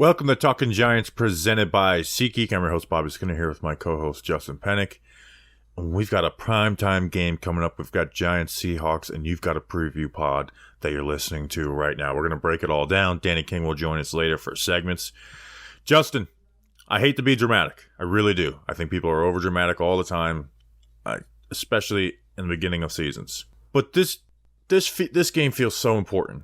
Welcome to Talking Giants, presented by SeatGeek. I'm your host, Bobby Skinner, here with my co-host, Justin Penik. And we've got a primetime game coming up. We've got Giants-Seahawks, and you've got a preview pod that you're listening to right now. We're going to break it all down. Danny King will join us later for segments. Justin, I hate to be dramatic. I really do. I think people are over-dramatic all the time, especially in the beginning of seasons. But this game feels so important.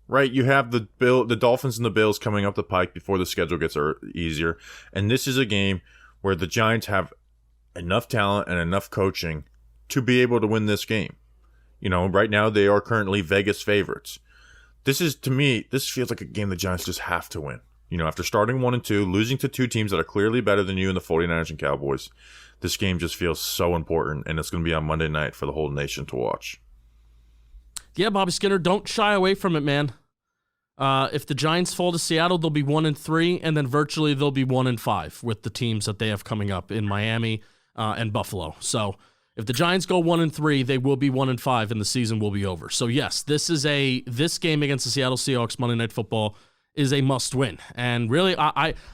Right, you have the Dolphins and the Bills coming up the pike before the schedule gets easier, and this is a game where the Giants have enough talent and enough coaching to be able to win this game. You know, right now they are currently Vegas favorites. This feels like a game the Giants just have to win. You know, after starting 1-2, losing to two teams that are clearly better than you in the 49ers and Cowboys, this game just feels so important, and it's going to be on Monday night for the whole nation to watch. Yeah, Bobby Skinner, don't shy away from it, man. If the Giants fall to Seattle, they'll be 1-3, and then virtually they'll be 1-5 with the teams that they have coming up in Miami and Buffalo. So if the Giants go 1-3, they will be 1-5, and the season will be over. So yes, this game against the Seattle Seahawks Monday Night Football is a must-win. And really,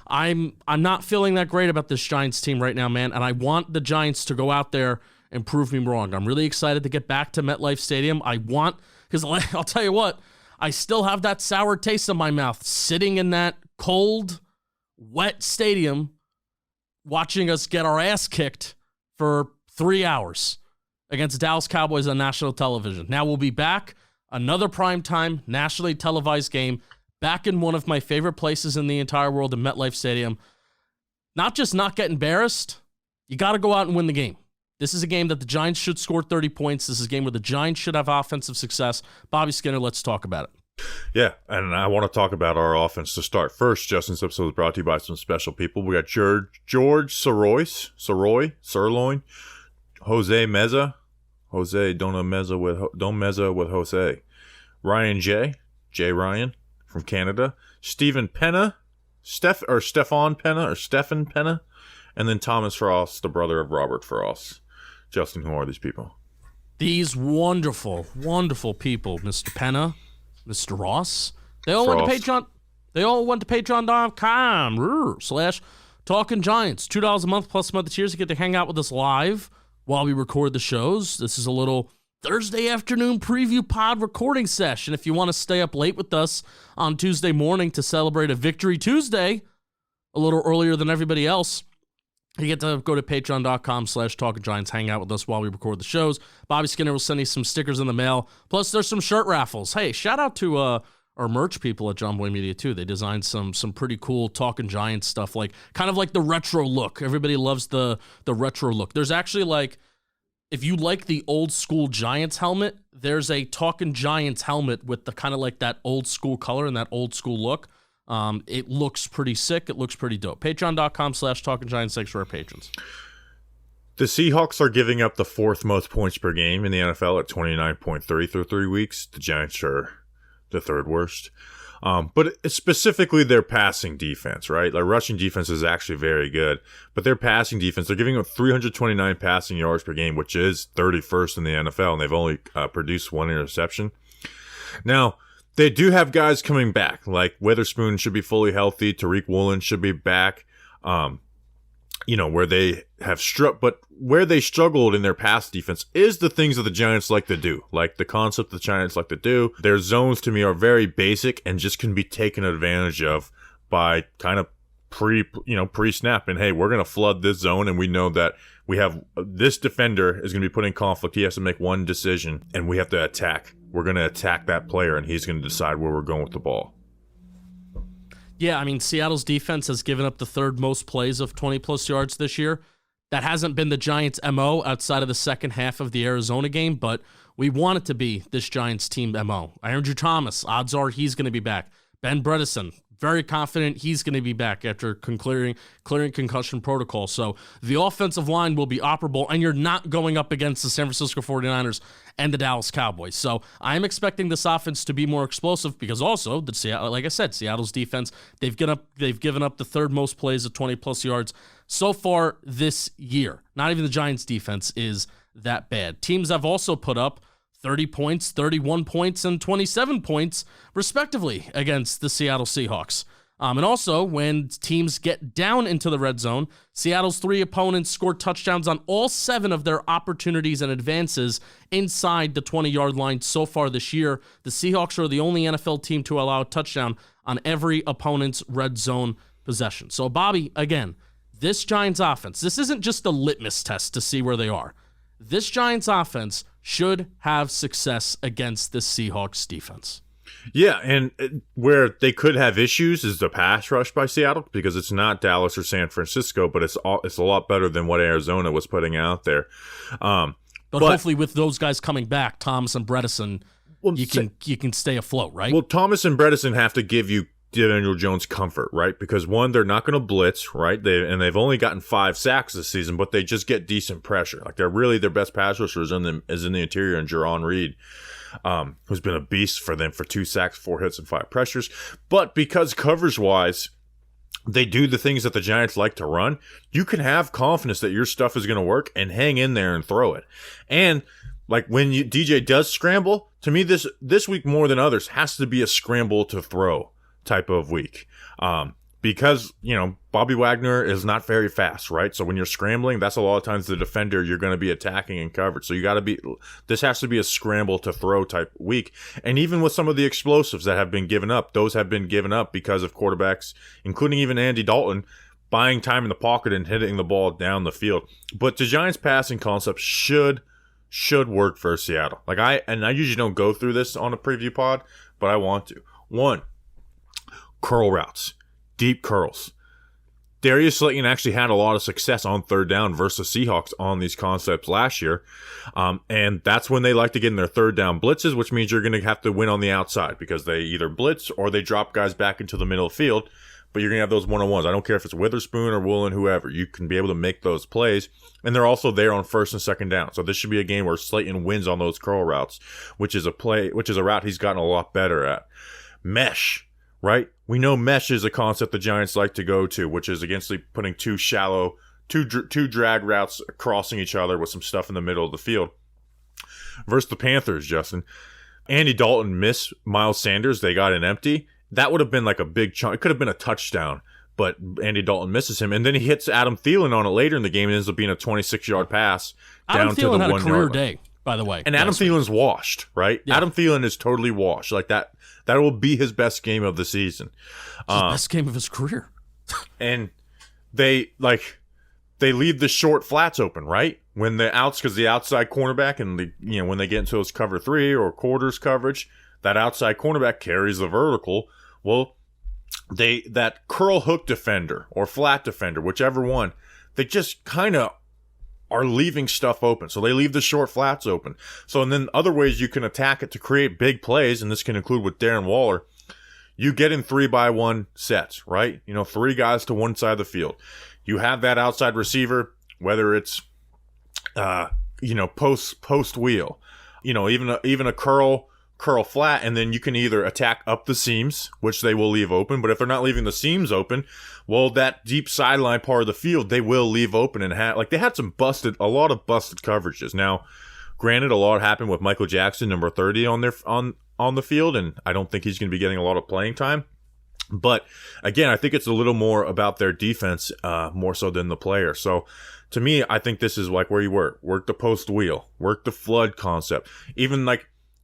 I'm not feeling that great about this Giants team right now, man. And I want the Giants to go out there and prove me wrong. I'm really excited to get back to MetLife Stadium. Because I'll tell you what, I still have that sour taste in my mouth sitting in that cold, wet stadium watching us get our ass kicked for 3 hours against the Dallas Cowboys on national television. Now we'll be back, another primetime, nationally televised game, back in one of my favorite places in the entire world, in MetLife Stadium. Not just not get embarrassed, you got to go out and win the game. This is a game that the Giants should score 30 points. This is a game where the Giants should have offensive success. Bobby Skinner, let's talk about it. Yeah, and I want to talk about our offense to start. First, Justin's episode is brought to you by some special people. We got George Sirloin, Jose Meza, don't meza with Jose, Ryan J. Ryan from Canada, Stephen Penna, Stefan Penna, and then Thomas Frost, the brother of Robert Frost. Justin, who are these people? These wonderful, wonderful people, Mr. Penna, Mr. Ross. They all went to Patreon. They all went to patreon.com/Talking Giants. $2 a month plus month tiers to get to hang out with us live while we record the shows. This is a little Thursday afternoon preview pod recording session. If you want to stay up late with us on Tuesday morning to celebrate a Victory Tuesday a little earlier than everybody else, you get to go to patreon.com/Talking Giants, hang out with us while we record the shows. Bobby Skinner will send you some stickers in the mail. Plus, there's some shirt raffles. Hey, shout out to our merch people at John Boy Media, too. They designed some pretty cool Talking Giants stuff, kind of like the retro look. Everybody loves the retro look. There's actually, if you like the old school Giants helmet, there's a Talking Giants helmet with the kind of like that old school color and that old school look. It looks pretty sick. It looks pretty dope. Patreon.com/Talking Giants. Thanks for our patrons. The Seahawks are giving up the fourth most points per game in the NFL at 29.3 through 3 weeks. The Giants are the third worst. But it's specifically their passing defense, right? Their rushing defense is actually very good. But their passing defense, they're giving up 329 passing yards per game, which is 31st in the NFL, and they've only produced one interception. Now, they do have guys coming back, like Witherspoon should be fully healthy. Tariq Woolen should be back. Where they have where they struggled in their pass defense is the things that the Giants like to do, like the concept the Giants like to do. Their zones to me are very basic and just can be taken advantage of by kind of pre-snap. And hey, we're going to flood this zone, and we know that we have this defender is going to be put in conflict. He has to make one decision, and we have to attack. We're going to attack that player, and he's going to decide where we're going with the ball. Yeah, I mean, Seattle's defense has given up the third most plays of 20-plus yards this year. That hasn't been the Giants' MO outside of the second half of the Arizona game, but we want it to be this Giants team MO. Andrew Thomas, odds are he's going to be back. Ben Bredeson, very confident he's going to be back after clearing concussion protocol. So the offensive line will be operable, and you're not going up against the San Francisco 49ers and the Dallas Cowboys. So I'm expecting this offense to be more explosive because also, like I said, Seattle's defense, they've given up the third most plays of 20-plus yards so far this year. Not even the Giants' defense is that bad. Teams have also put up 30 points, 31 points, and 27 points, respectively, against the Seattle Seahawks. And also, when teams get down into the red zone, Seattle's 3 opponents scored touchdowns on all 7 of their opportunities and advances inside the 20-yard line so far this year. The Seahawks are the only NFL team to allow a touchdown on every opponent's red zone possession. So, Bobby, again, this Giants offense, this isn't just a litmus test to see where they are. This Giants offense should have success against the Seahawks defense. Yeah, and where they could have issues is the pass rush by Seattle, because it's not Dallas or San Francisco, but it's a lot better than what Arizona was putting out there. But hopefully with those guys coming back, Thomas and Bredesen, you can stay afloat, right? Well, Thomas and Bredesen have to give you Daniel Jones comfort, right? Because one, they're not going to blitz, right? They've only gotten 5 sacks this season, but they just get decent pressure. Like, they're really their best pass rushers is in the interior, and Jaron Reed, who's been a beast for them for 2 sacks, 4 hits, and 5 pressures. But because coverage-wise, they do the things that the Giants like to run, you can have confidence that your stuff is going to work and hang in there and throw it. And like when DJ does scramble, to me this week more than others has to be a scramble to throw type of week. Because, Bobby Wagner is not very fast, right? So when you're scrambling, that's a lot of times the defender you're going to be attacking in coverage. So this has to be a scramble to throw type week. And even with some of the explosives that have been given up, those have been given up because of quarterbacks, including even Andy Dalton, buying time in the pocket and hitting the ball down the field. But the Giants passing concept should work for Seattle. I usually don't go through this on a preview pod, but I want to. 1, curl routes. Deep curls. Darius Slayton actually had a lot of success on 3rd down versus Seahawks on these concepts last year. And that's when they like to get in their 3rd down blitzes, which means you're going to have to win on the outside because they either blitz or they drop guys back into the middle of the field. But you're going to have those one-on-ones. I don't care if it's Witherspoon or Woolen, whoever. You can be able to make those plays. And they're also there on 1st and 2nd down. So this should be a game where Slayton wins on those curl routes, which is a route he's gotten a lot better at. Mesh. Right? We know mesh is a concept the Giants like to go to, which is against putting two drag routes crossing each other with some stuff in the middle of the field. Versus the Panthers, Justin. Andy Dalton missed Miles Sanders. They got an empty. That would have been like a big chunk. It could have been a touchdown, but Andy Dalton misses him. And then he hits Adam Thielen on it later in the game and ends up being a 26-yard pass down to the 1 yard line. Adam Thielen had a career day, by the way. And Adam Thielen's washed, right? Yeah. Adam Thielen is totally washed. Like that will be his best game of the season. His best game of his career. And they leave the short flats open, right? When the because the outside cornerback and when they get into those cover 3 or quarters coverage, that outside cornerback carries the vertical. Well, that curl hook defender or flat defender, whichever one, they just kind of are leaving stuff open. So they leave the short flats open. So, and then other ways you can attack it to create big plays, and this can include with Darren Waller, you get in 3-by-1 sets, right? 3 guys to one side of the field. You have that outside receiver, whether it's, post wheel, even a curl flat, and then you can either attack up the seams, which they will leave open, but if they're not leaving the seams open, well, that deep sideline part of the field, they will leave open and they had a lot of busted coverages. Now, granted, a lot happened with Michael Jackson, number 30 on the field, and I don't think he's going to be getting a lot of playing time. But again, I think it's a little more about their defense, more so than the player. So to me, I think this is like where you work the post wheel, work the flood concept, even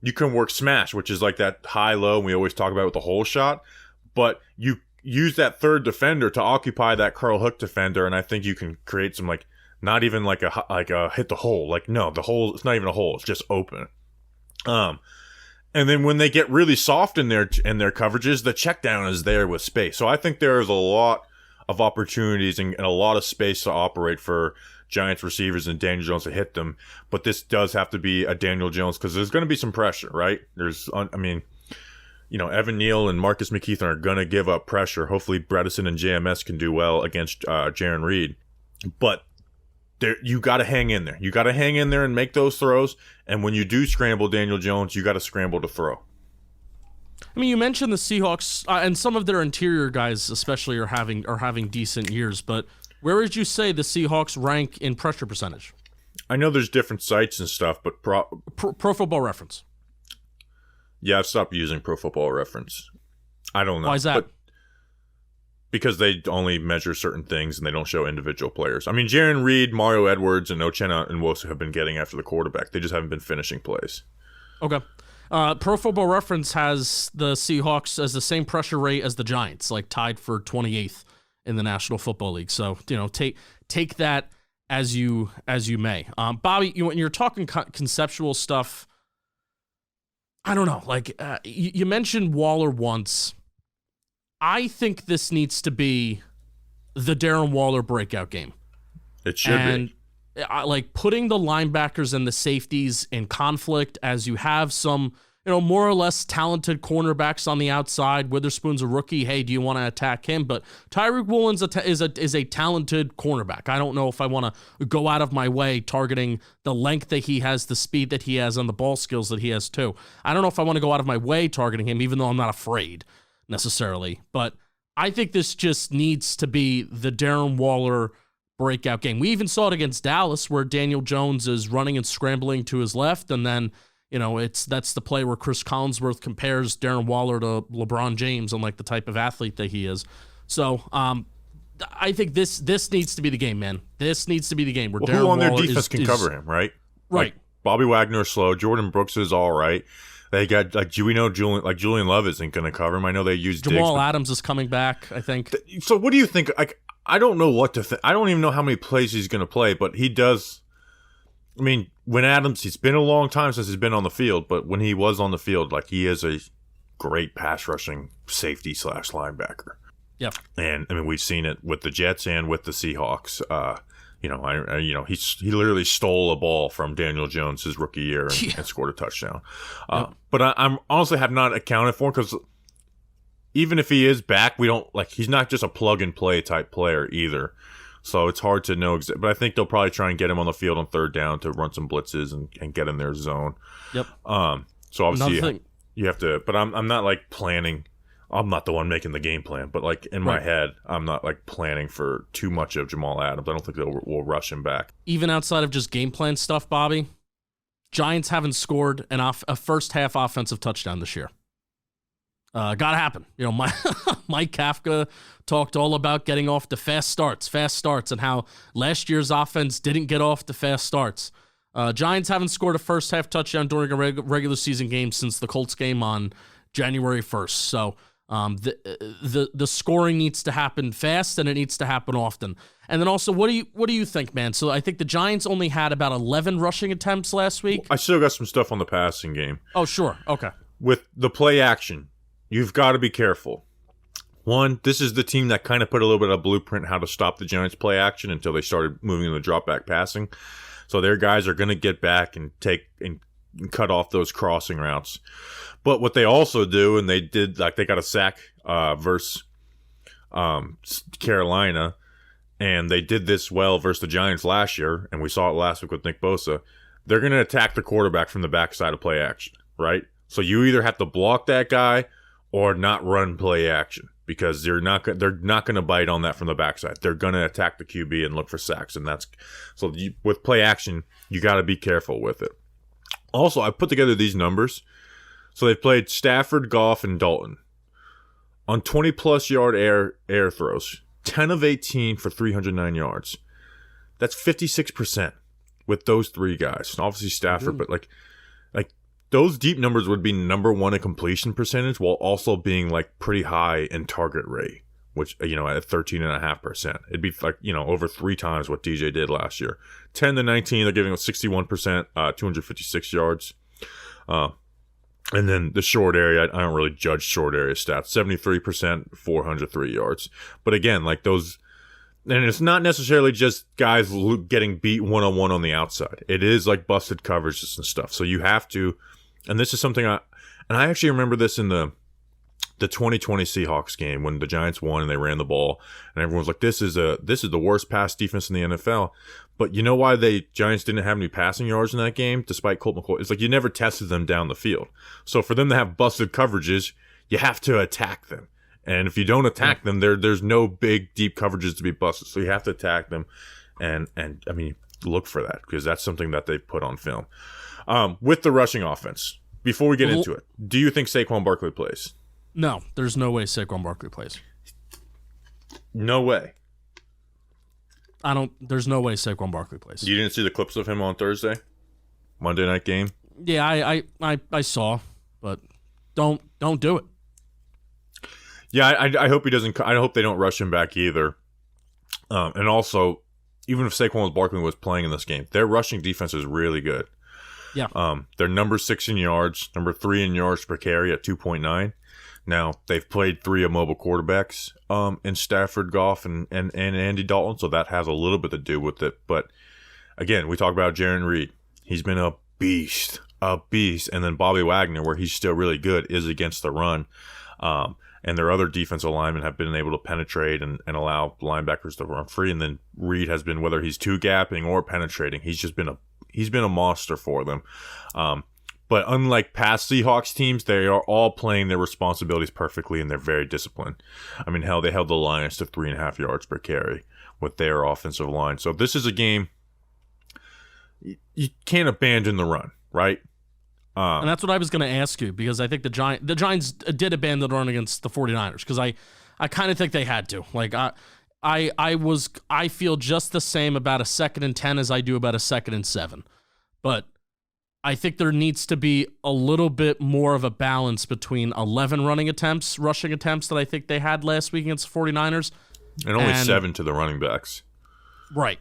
you can work smash, which is like that high-low we always talk about with the hole shot, but you use that third defender to occupy that curl hook defender, and I think you can create some not even like a hit the hole. No, the hole, it's not even a hole, it's just open. And then when they get really soft in their coverages, the check down is there with space. So I think there is a lot of opportunities and a lot of space to operate for Giants receivers and Daniel Jones to hit them. But this does have to be a Daniel Jones because there's going to be some pressure, right? Evan Neal and Marcus McKeithen are going to give up pressure. Hopefully Bredesen and JMS can do well against Jaron Reed. But you got to hang in there. You got to hang in there and make those throws. And when you do scramble Daniel Jones, you got to scramble to throw. I mean, you mentioned the Seahawks and some of their interior guys, especially, are having decent years. But where would you say the Seahawks rank in pressure percentage? I know there's different sites and stuff, but Pro Football Reference. Yeah, I've stopped using Pro Football Reference. I don't know. Why is that? because they only measure certain things and they don't show individual players. I mean, Jaron Reed, Mario Edwards, and Uchenna and Nwosu have been getting after the quarterback. They just haven't been finishing plays. Okay. Pro Football Reference has the Seahawks as the same pressure rate as the Giants, like tied for 28th in the National Football League. So, take that as you may. Bobby, when you're talking conceptual stuff, I don't know. Like you mentioned Waller once. I think this needs to be the Darren Waller breakout game. It should be. Like putting the linebackers and the safeties in conflict as you have some, more or less talented cornerbacks on the outside. Witherspoon's a rookie. Hey, do you want to attack him? But Tyreek Woolen's is a talented cornerback. I don't know if I want to go out of my way targeting the length that he has, the speed that he has, and the ball skills that he has too. I don't know if I want to go out of my way targeting him, even though I'm not afraid necessarily. But I think this just needs to be the Darren Waller breakout game. We even saw it against Dallas where Daniel Jones is running and scrambling to his left, and then that's the play where Chris Collinsworth compares Darren Waller to LeBron James and like the type of athlete that he is. So I think this needs to be the game, man. This needs to be the game where Darren who on their Waller defense can cover him, right? Right. Like, Bobby Wagner is slow. Jordan Brooks is all right. They got Julian Love isn't going to cover him. I know they use Jamal Adams is coming back, I think. So what do you think? I don't know what to think. I don't even know how many plays he's going to play, but he does. I mean, when Adams, it's been a long time since he's been on the field, but when he was on the field, like he is a great pass rushing safety / linebacker. Yeah. And I mean, we've seen it with the Jets and with the Seahawks. He literally stole a ball from Daniel Jones his rookie year and scored a touchdown. But I'm honestly have not accounted for him because even if he is back, he's not just a plug and play type player either. So it's hard to know. But I think they'll probably try and get him on the field on third down to run some blitzes and get in their zone. Yep. So obviously you have to. But I'm not like planning. I'm not the one making the game plan. But like in my head, I'm not like planning for too much of Jamal Adams. I don't think we'll rush him back. Even outside of just game plan stuff, Bobby, Giants haven't scored a first half offensive touchdown this year. Gotta happen. Mike Kafka talked all about getting off the fast starts, and how last year's offense didn't get off the fast starts. Giants haven't scored a first half touchdown during a regular season game since the Colts game on January 1st. So the scoring needs to happen fast, and it needs to happen often. And then also, what do you think, man? So I think the Giants only had about 11 rushing attempts last week. I still got some stuff on the passing game. Oh, sure. Okay. With the play action, you've got to be careful. One, this is the team that kind of put a little bit of blueprint how to stop the Giants' play action until they started moving into drop back passing. So their guys are going to get back and take and cut off those crossing routes. But what they also do, and they did, like they got a sack versus Carolina, and they did this well versus the Giants last year, and we saw it last week with Nick Bosa. They're going to attack the quarterback from the backside of play action, right? So you either have to block that guy or not run play action because they're not going to bite on that from the backside. They're going to attack the QB and look for sacks, and with play action, you got to be careful with it. Also, I put together these numbers. So they've played Stafford, Goff, and Dalton on 20-plus yard air throws, 10 of 18 for 309 yards. That's 56% with those three guys. Obviously Stafford, but like those deep numbers would be number one in completion percentage while also being like pretty high in target rate, which, at 13.5%. It'd be like, over 3 times what DJ did last year. 10 to 19, they're giving us 61%, 256 yards. And then the short area, I don't really judge short area stats. 73%, 403 yards. But again, like those, and it's not necessarily just guys getting beat one-on-one on the outside. It is like busted coverages and stuff. So you have to, and this is something I actually remember this in the 2020 Seahawks game when the Giants won and they ran the ball, and everyone was like, this is the worst pass defense in the NFL. But you know why the Giants didn't have any passing yards in that game, despite Colt McCoy? It's like you never tested them down the field. So for them to have busted coverages, you have to attack them. And if you don't attack them, there's no big, deep coverages to be busted. So you have to attack them. And I mean, look for that because that's something that they've put on film. With the rushing offense, before we get into it, do you think Saquon Barkley plays? No, there's no way Saquon Barkley plays. No way. There's no way Saquon Barkley plays. You didn't see the clips of him on Thursday? Monday night game? Yeah, I saw, but don't do it. Yeah, I hope he doesn't. I hope they don't rush him back either. And also, even if Saquon Barkley was playing in this game, their rushing defense is really good. Yeah. They're number 6 in yards, number 3 in yards per carry at 2.9. Now, they've played 3 immobile quarterbacks in Stafford, Goff, and Andy Dalton, so that has a little bit to do with it. But, again, we talk about Jaron Reed. He's been a beast. And then Bobby Wagner, where he's still really good, is against the run. And their other defensive linemen have been able to penetrate and allow linebackers to run free. And then Reed has been, whether he's two-gapping or penetrating, he's been a monster for them. But unlike past Seahawks teams, they are all playing their responsibilities perfectly, and they're very disciplined. I mean, hell, they held the Lions to 3.5 yards per carry with their offensive line. So this is a game you can't abandon the run, right? And that's what I was going to ask you, because I think the Giants did abandon the run against the 49ers, because I kind of think they had to. Like, I feel just the same about a 2nd and 10 as I do about a 2nd and 7. But I think there needs to be a little bit more of a balance between 11 rushing attempts that I think they had last week against the 49ers. And only 7 to the running backs. Right.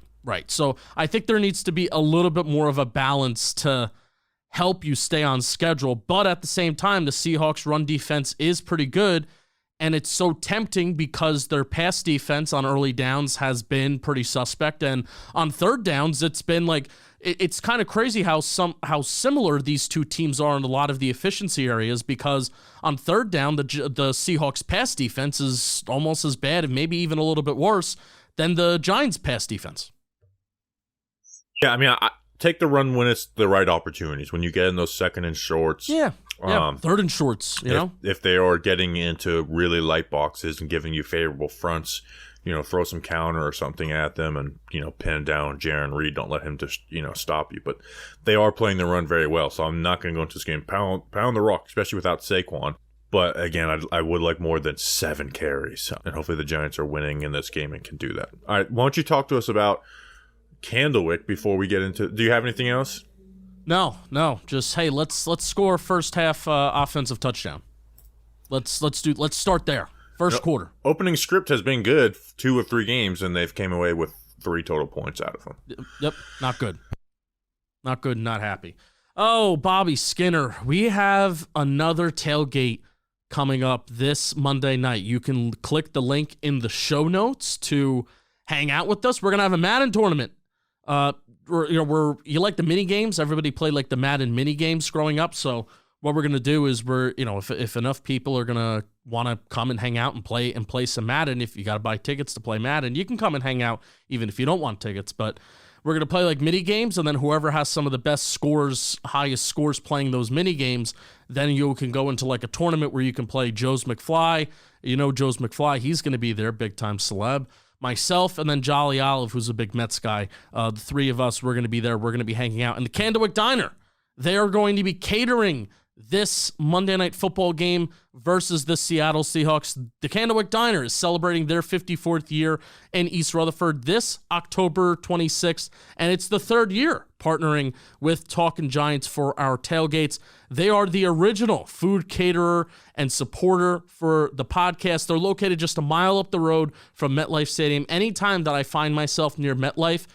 So I think there needs to be a little bit more of a balance to help you stay on schedule. But at the same time, the Seahawks' run defense is pretty good, and it's so tempting because their pass defense on early downs has been pretty suspect, and on third downs, it's been like, it's kind of crazy how similar these two teams are in a lot of the efficiency areas, because on third down, the Seahawks pass defense is almost as bad, and maybe even a little bit worse than the Giants pass defense. Yeah, I mean, I take the run when it's the right opportunities, when you get in those 2nd and shorts. Yeah, 3rd and shorts, you know? If they are getting into really light boxes and giving you favorable fronts, throw some counter or something at them and, pin down Jaron Reed. Don't let him just, stop you. But they are playing the run very well, so I'm not going to go into this game pound the rock, especially without Saquon. But again, I would like more than 7 carries, and hopefully the Giants are winning in this game and can do that. All right, why don't you talk to us about Candlewick before we get into... Do you have anything else? No. Just, hey, let's score first half offensive touchdown. Let's start there. First quarter. Opening script has been good 2 or 3 games, and they've came away with 3 total points out of them. Yep, not good. Not good, not happy. Oh, Bobby Skinner, we have another tailgate coming up this Monday night. You can click the link in the show notes to hang out with us. We're going to have a Madden tournament. You like the mini games? Everybody played like the Madden mini games growing up. So what we're gonna do is if enough people are gonna want to come and hang out and play some Madden, if you got to buy tickets to play Madden, you can come and hang out even if you don't want tickets. But we're gonna play like mini games, and then whoever has some of the best scores, highest scores playing those mini games, then you can go into like a tournament where you can play Joe's McFly. Joe's McFly, he's gonna be there, big time celeb. Myself, and then Jolly Olive, who's a big Mets guy. The 3 of us, we're going to be there. We're going to be hanging out in the Candlewick Diner. They are going to be catering this Monday Night Football game versus the Seattle Seahawks. The Candlewick Diner is celebrating their 54th year in East Rutherford this October 26th, and it's the 3rd year partnering with Talkin' Giants for our tailgates. They are the original food caterer and supporter for the podcast. They're located just a mile up the road from MetLife Stadium. Anytime that I find myself near MetLife,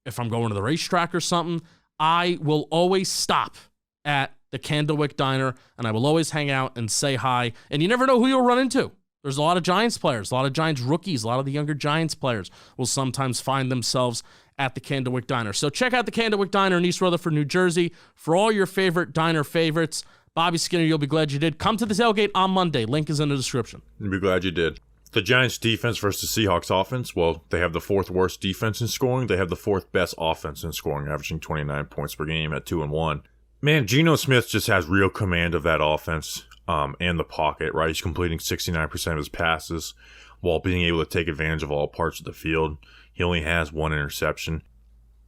if I'm going to the racetrack or something, I will always stop at the Candlewick Diner, and I will always hang out and say hi. And you never know who you'll run into. There's a lot of Giants players, a lot of Giants rookies, a lot of the younger Giants players will sometimes find themselves at the Candlewick Diner. So check out the Candlewick Diner in East Rutherford, New Jersey for all your favorite diner favorites. Bobby Skinner, you'll be glad you did. Come to the tailgate on Monday. Link is in the description. You'll be glad you did. The Giants defense versus the Seahawks offense, well, they have the 4th worst defense in scoring. They have the 4th best offense in scoring, averaging 29 points per game at 2-1. Man, Geno Smith just has real command of that offense and the pocket, right? He's completing 69% of his passes while being able to take advantage of all parts of the field. He only has 1 interception.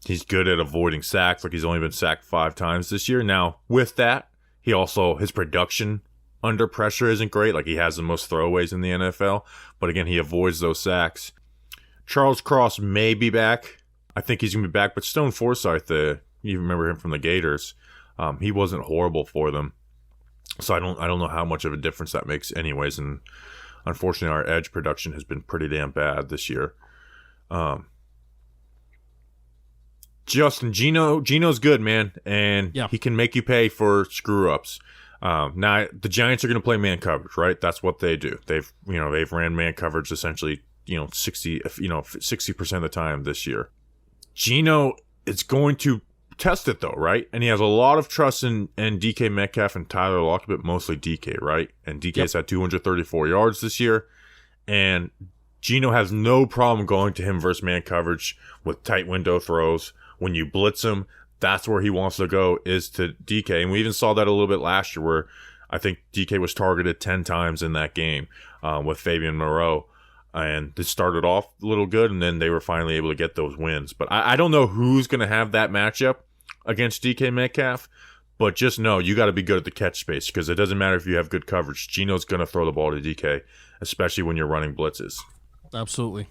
He's good at avoiding sacks, like he's only been sacked 5 times this year. Now, with that, his production under pressure isn't great. Like, he has the most throwaways in the NFL, but again, he avoids those sacks. Charles Cross may be back. I think he's going to be back, but Stone Forsythe, you remember him from the Gators, he wasn't horrible for them. So I don't know how much of a difference that makes anyways, and unfortunately our edge production has been pretty damn bad this year. Justin, Geno's good, man, and he can make you pay for screw-ups. Now the Giants are going to play man coverage, right? That's what they do. They've ran man coverage essentially, 60% of the time this year. Geno is going to test it though, right? And he has a lot of trust in DK Metcalf and Tyler Lockett, but mostly DK, right? And DK's had 234 yards this year, and Geno has no problem going to him versus man coverage with tight window throws. When you blitz him, that's where he wants to go, is to DK. And we even saw that a little bit last year where I think DK was targeted 10 times in that game with Fabian Moreau. And they started off a little good, and then they were finally able to get those wins. But I don't know who's going to have that matchup against DK Metcalf, but just know you got to be good at the catch space, because it doesn't matter if you have good coverage. Geno's going to throw the ball to DK, especially when you're running blitzes. Absolutely.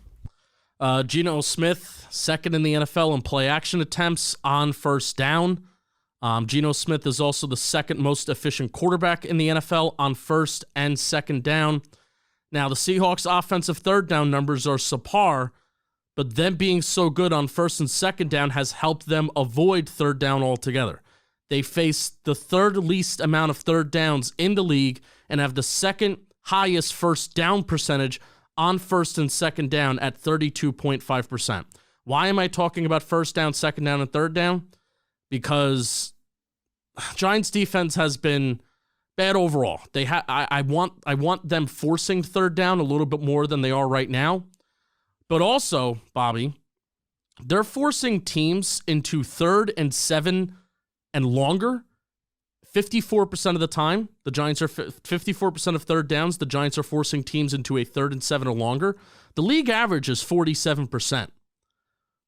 Geno Smith, second in the NFL in play action attempts on first down. Geno Smith is also the second most efficient quarterback in the NFL on first and second down. Now, the Seahawks' offensive third down numbers are subpar, but them being so good on first and second down has helped them avoid third down altogether. They face the third least amount of third downs in the league and have the second highest first down percentage on first and second down at 32.5%. Why am I talking about first down, second down, and third down? Because Giants defense has been bad overall. I want them forcing third down a little bit more than they are right now. But also, Bobby, they're forcing teams into 3rd and 7 and longer 54% of the time. The Giants are 54% of third downs. The Giants are forcing teams into a 3rd and 7 or longer. The league average is 47%.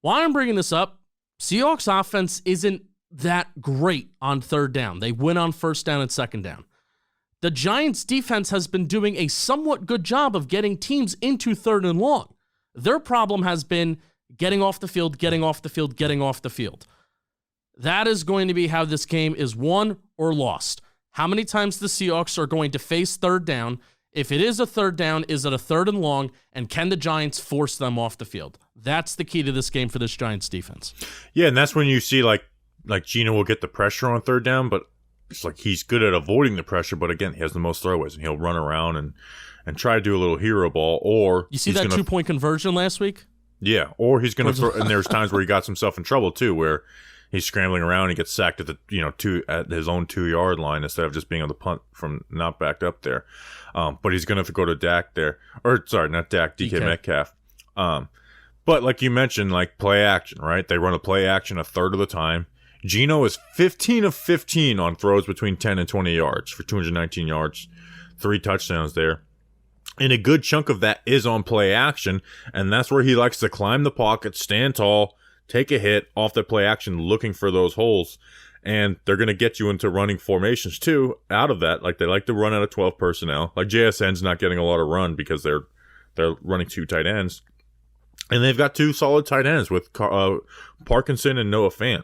Why I'm bringing this up, Seahawks offense isn't that great on third down. They win on first down and second down. The Giants defense has been doing a somewhat good job of getting teams into 3rd and long. Their problem has been getting off the field. That is going to be how this game is won or lost. How many times the Seahawks are going to face third down? If it is a third down, is it a 3rd and long? And can the Giants force them off the field? That's the key to this game for this Giants defense. Yeah, and that's when you see like Geno will get the pressure on third down, but it's like he's good at avoiding the pressure, but again, he has the most throwaways, and he'll run around and try to do a little hero ball, or you see that 2-point conversion last week? Yeah, or he's going to throw, and there's times where he got himself in trouble too, where he's scrambling around, he gets sacked at the at his own 2-yard line instead of just being on the punt from not backed up there. But he's going to have to go to Dak there, or sorry, not Dak, DK Metcalf. But like you mentioned, like play action, right? They run a play action a third of the time. Geno is 15 of 15 on throws between 10 and 20 yards for 219 yards, 3 touchdowns there. And a good chunk of that is on play action, and that's where he likes to climb the pocket, stand tall, take a hit off the play action, looking for those holes. And they're going to get you into running formations too out of that. Like they like to run out of 12 personnel. Like JSN's not getting a lot of run because they're running 2 tight ends. And they've got 2 solid tight ends with Parkinson and Noah Fant.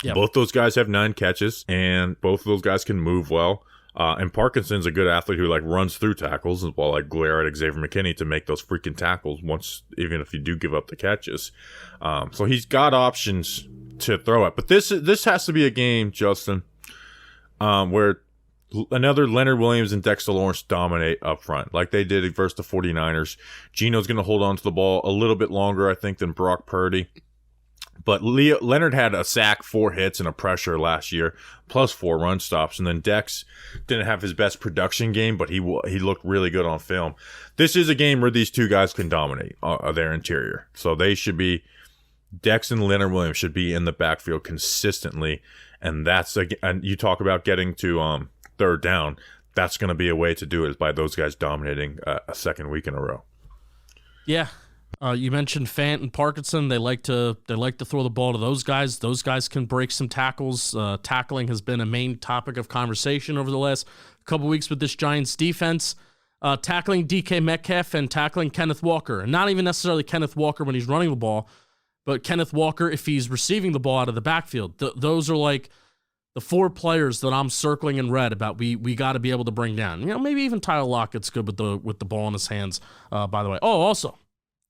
Yep. Both those guys have 9 catches, and both of those guys can move well. And Parkinson's a good athlete who like runs through tackles, while I glare at Xavier McKinney to make those freaking tackles once, even if you do give up the catches. So he's got options to throw at. But this has to be a game, Justin, where another Leonard Williams and Dexter Lawrence dominate up front, like they did versus the 49ers. Geno's going to hold on to the ball a little bit longer, I think, than Brock Purdy. But Leonard had a sack, 4 hits, and a pressure last year, plus 4 run stops. And then Dex didn't have his best production game, but he looked really good on film. This is a game where these 2 guys can dominate their interior. So they should be, Dex and Leonard Williams should be in the backfield consistently. And and you talk about getting to third down. That's going to be a way to do it, is by those guys dominating a second week in a row. Yeah. You mentioned Fant and Parkinson. They like to throw the ball to those guys. Those guys can break some tackles. Tackling has been a main topic of conversation over the last couple weeks with this Giants defense, tackling DK Metcalf and tackling Kenneth Walker. And not even necessarily Kenneth Walker when he's running the ball, but Kenneth Walker if he's receiving the ball out of the backfield. Those are like the 4 players that I'm circling in red about we got to be able to bring down. Maybe even Tyler Lockett's good with the ball in his hands, by the way. Oh, also,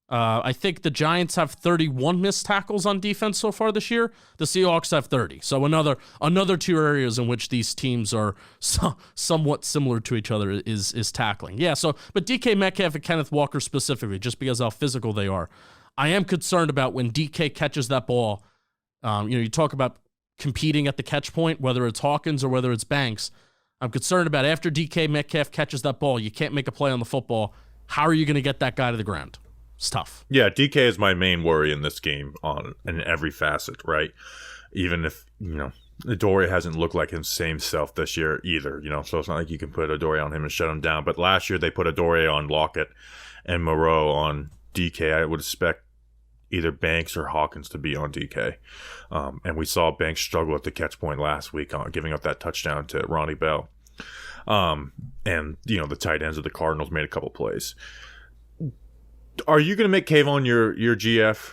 I think the Giants have 31 missed tackles on defense so far this year. The Seahawks have 30. So another 2 areas in which these teams are somewhat similar to each other is tackling. Yeah, but DK Metcalf and Kenneth Walker specifically, just because how physical they are. I am concerned about when DK catches that ball. You talk about competing at the catch point, whether it's Hawkins or whether it's Banks. I'm concerned about after DK Metcalf catches that ball, you can't make a play on the football. How are you going to get that guy to the ground? It's tough. Yeah, DK is my main worry in this game in every facet, right? Even if, Adoree hasn't looked like his same self this year either, so it's not like you can put Adoree on him and shut him down. But last year they put Adoree on Lockett and Moreau on DK. I would expect either Banks or Hawkins to be on DK. And we saw Banks struggle at the catch point last week on giving up that touchdown to Ronnie Bell. And, the tight ends of the Cardinals made a couple plays. Are you going to make Kayvon your GF?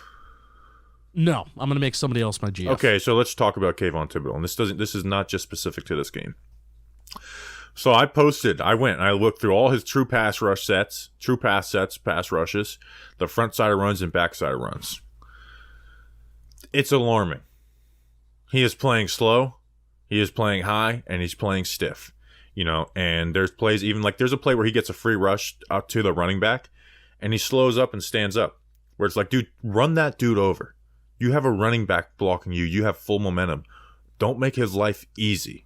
No, I'm going to make somebody else my GF. Okay, so let's talk about Kayvon Thibodeau. And this is not just specific to this game. So I looked through all his true pass sets, pass rushes, the front side of runs and back side of runs. It's alarming. He is playing slow, he is playing high, and he's playing stiff. And there's plays, even like there's a play where he gets a free rush out to the running back, and he slows up and stands up, where it's like, dude, run that dude over. You have a running back blocking you. You have full momentum. Don't make his life easy.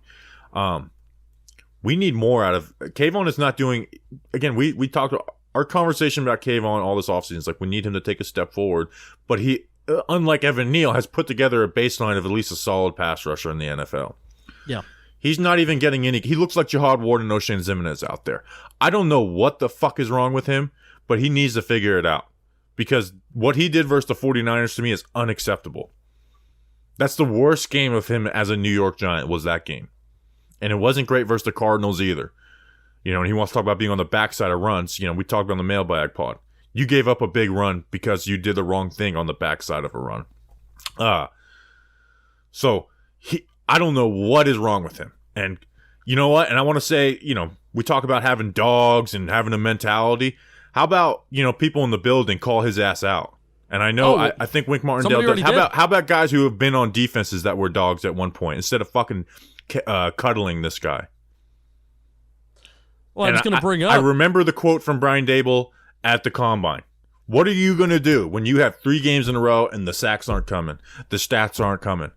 We need more out of Kayvon. Is not doing. Again, we talked our conversation about Kayvon all this offseason is like we need him to take a step forward, but he, unlike Evan Neal, has put together a baseline of at least a solid pass rusher in the NFL. Yeah. He's not even getting any. He looks like Jihad Ward and O'Shane Zimenez out there. I don't know what the fuck is wrong with him, but he needs to figure it out. Because what he did versus the 49ers to me is unacceptable. That's the worst game of him as a New York Giant was that game. And it wasn't great versus the Cardinals either. And he wants to talk about being on the backside of runs. We talked on the mailbag pod. You gave up a big run because you did the wrong thing on the backside of a run. So I don't know what is wrong with him. And you know what? And I want to say, we talk about having dogs and having a mentality. How about, people in the building call his ass out? And I know, I think Wink Martindale does. How about guys who have been on defenses that were dogs at one point instead of fucking cuddling this guy? Well, I was going to bring up. I remember the quote from Brian Dable at the Combine. What are you going to do when you have 3 games in a row and the sacks aren't coming, the stats aren't coming,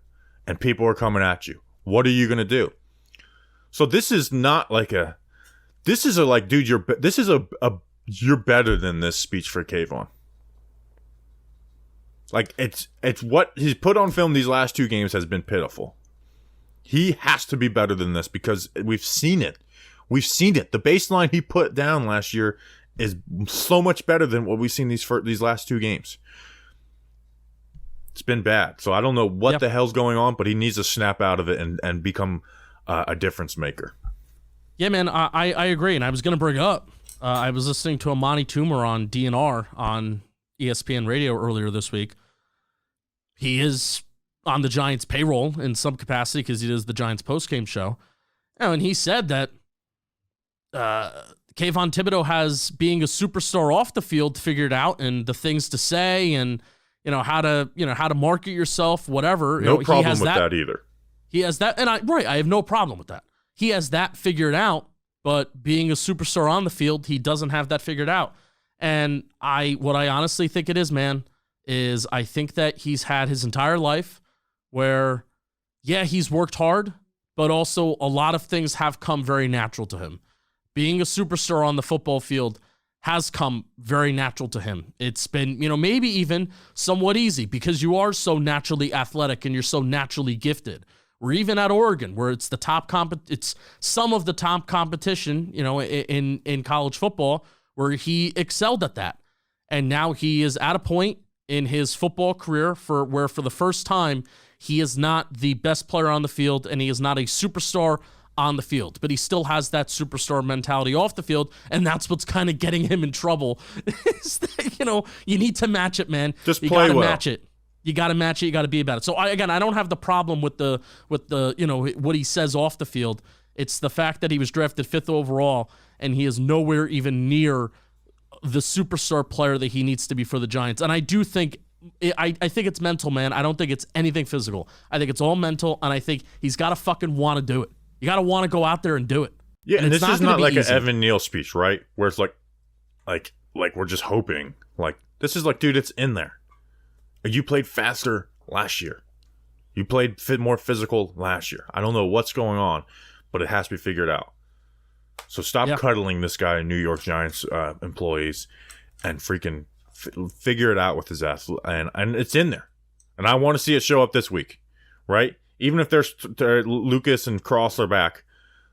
and people are coming at you? What are you going to do? So this is not like dude, you're better than this speech for Kayvon. Like, it's what he's put on film these last 2 games has been pitiful. He has to be better than this because we've seen it. We've seen it. The baseline he put down last year is so much better than what we've seen these last 2 games. It's been bad. So I don't know what the hell's going on, but he needs to snap out of it and become a difference maker. Yeah, man, I agree. And I was going to bring up, I was listening to Amani Toomer on DNR on ESPN Radio earlier this week. He is on the Giants payroll in some capacity because he does the Giants postgame show. And he said that Kayvon Thibodeau has being a superstar off the field figured out and the things to say and how to market yourself, whatever. No problem with that either. He has that, and I have no problem with that. He has that figured out, but being a superstar on the field, he doesn't have that figured out. And what I honestly think it is, man, is I think that he's had his entire life where, he's worked hard, but also a lot of things have come very natural to him. Being a superstar on the football field has come very natural to him. It's been, maybe even somewhat easy because you are so naturally athletic and you're so naturally gifted. Or even at Oregon, where it's the top it's some of the top competition, in college football, where he excelled at that. And now he is at a point in his football career where for the first time, he is not the best player on the field and he is not a superstar on the field, but he still has that superstar mentality off the field, and that's what's kind of getting him in trouble. Is that, you need to match it, man. Just you play gotta well. match it. You got to match it. You got to be about it. So I don't have the problem with the what he says off the field. It's the fact that he was drafted 5th overall, and he is nowhere even near the superstar player that he needs to be for the Giants. And I do think I think it's mental, man. I don't think it's anything physical. I think it's all mental, and I think he's got to fucking want to do it. You got to want to go out there and do it. Yeah, and this is not like easy. an Evan Neal speech, right? Where it's like we're just hoping. Like, this is like, dude, it's in there. You played faster last year. You played more physical last year. I don't know what's going on, but it has to be figured out. So stop cuddling this guy, New York Giants employees, and freaking figure it out with his ass. And it's in there. And I want to see it show up this week, right? Even if there's Lucas and Cross are back,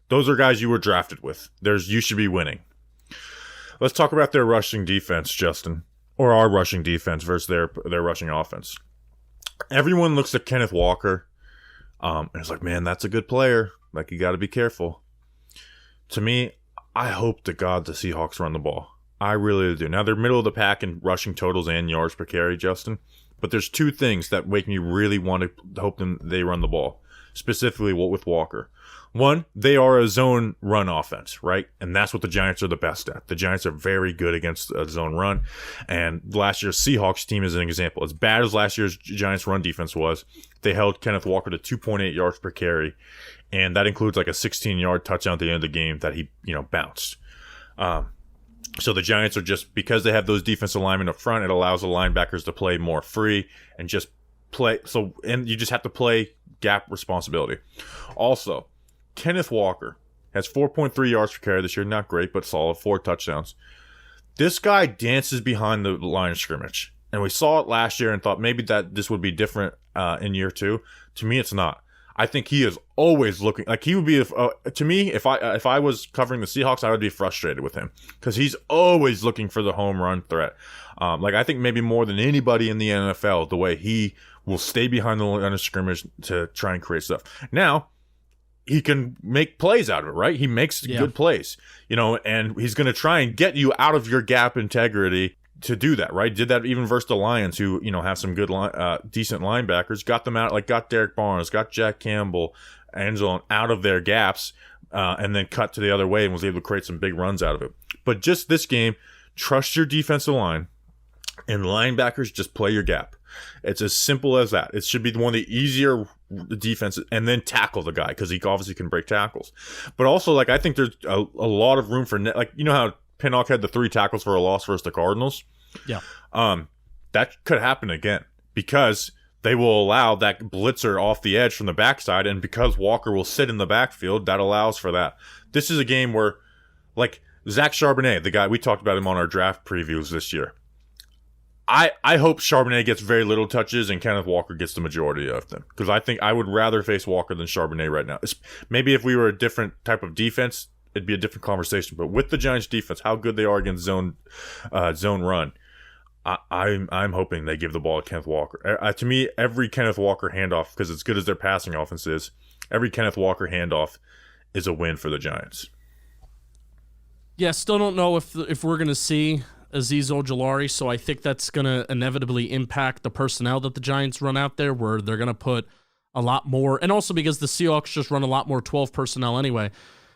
those are guys you were drafted with. You should be winning. Let's talk about their rushing defense, Justin, or our rushing defense versus their rushing offense. Everyone looks at Kenneth Walker, and it's like, man, that's a good player. Like, you got to be careful. To me, I hope to God the Seahawks run the ball. I really do. Now, they're middle of the pack in rushing totals and yards per carry, Justin. But there's two things that make me really want to hope they run the ball, specifically with Walker. One, they are a zone run offense, right? And that's what the Giants are the best at. The Giants are very good against a zone run. And last year's Seahawks team is an example. As bad as last year's Giants run defense was, they held Kenneth Walker to 2.8 yards per carry. And that includes like a 16-yard touchdown at the end of the game that he, bounced. So the Giants are just, because they have those defensive linemen up front, it allows the linebackers to play more free and just play. And you just have to play gap responsibility. Also, Kenneth Walker has 4.3 yards per carry this year. Not great, but solid. 4 touchdowns. This guy dances behind the line of scrimmage. And we saw it last year and thought maybe that this would be different in year 2. To me, it's not. I think he is always looking like he would be. To me, if I was covering the Seahawks, I would be frustrated with him because he's always looking for the home run threat. I think maybe more than anybody in the NFL, the way he will stay behind the line of scrimmage to try and create stuff. Now, he can make plays out of it, right? He makes good plays, and he's going to try and get you out of your gap integrity to do that, right? Did that even versus the Lions, who have some good, decent linebackers. Got them out, got Derek Barnes, got Jack Campbell, Angelo out of their gaps, and then cut to the other way and was able to create some big runs out of it. But just this game, trust your defensive line, and linebackers just play your gap. It's as simple as that. It should be one of the easier defenses, and then tackle the guy because he obviously can break tackles. But also, I think there's a lot of room for how Pinnock had the 3 tackles for a loss versus the Cardinals. Yeah. That could happen again because they will allow that blitzer off the edge from the backside, and because Walker will sit in the backfield, that allows for that. This is a game where, Zach Charbonnet, the guy we talked about him on our draft previews this year. I hope Charbonnet gets very little touches and Kenneth Walker gets the majority of them because I think I would rather face Walker than Charbonnet right now. Maybe if we were a different type of defense, it'd be a different conversation. But with the Giants defense, how good they are against zone run, I'm hoping they give the ball to Kenneth Walker. To me, every Kenneth Walker handoff, because as good as their passing offense is, every Kenneth Walker handoff is a win for the Giants. Yeah, still don't know if we're going to see Azeez Ojulari, so I think that's going to inevitably impact the personnel that the Giants run out there, where they're going to put a lot more, and also because the Seahawks just run a lot more 12 personnel anyway,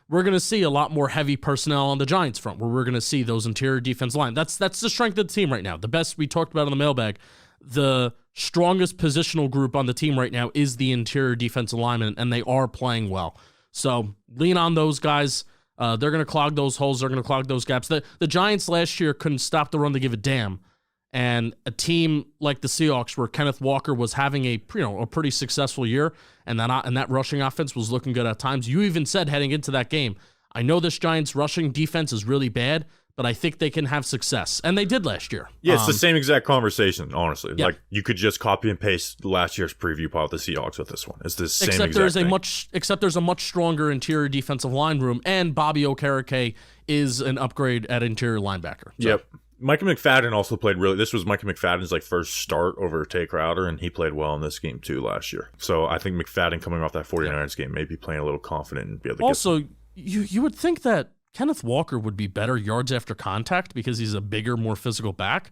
we're going to see a lot more heavy personnel on the Giants front, where we're going to see those interior defense line. That's the strength of the team right now. The best we talked about in the mailbag, the strongest positional group on the team right now is the interior defensive linemen, and they are playing well. So lean on those guys. They're going to clog those holes. They're going to clog those gaps. The Giants last year couldn't stop the run to give a damn. And a team like the Seahawks, where Kenneth Walker was having a pretty successful year, and that rushing offense was looking good at times. You even said heading into that game, I know this Giants rushing defense is really bad, but I think they can have success. And they did last year. Yeah, it's the same exact conversation, honestly. Yeah. You could just copy and paste last year's preview pod with the Seahawks with this one. It's the same except exact thing. Except there's a much stronger interior defensive line room, and Bobby Okereke is an upgrade at interior linebacker. So. Yep. Micah McFadden also played really. This was Micah McFadden's first start over Tay Crowder, and he played well in this game too last year. So I think McFadden coming off that 49ers game may be playing a little confident and be able to also, you would think that Kenneth Walker would be better yards after contact because he's a bigger, more physical back.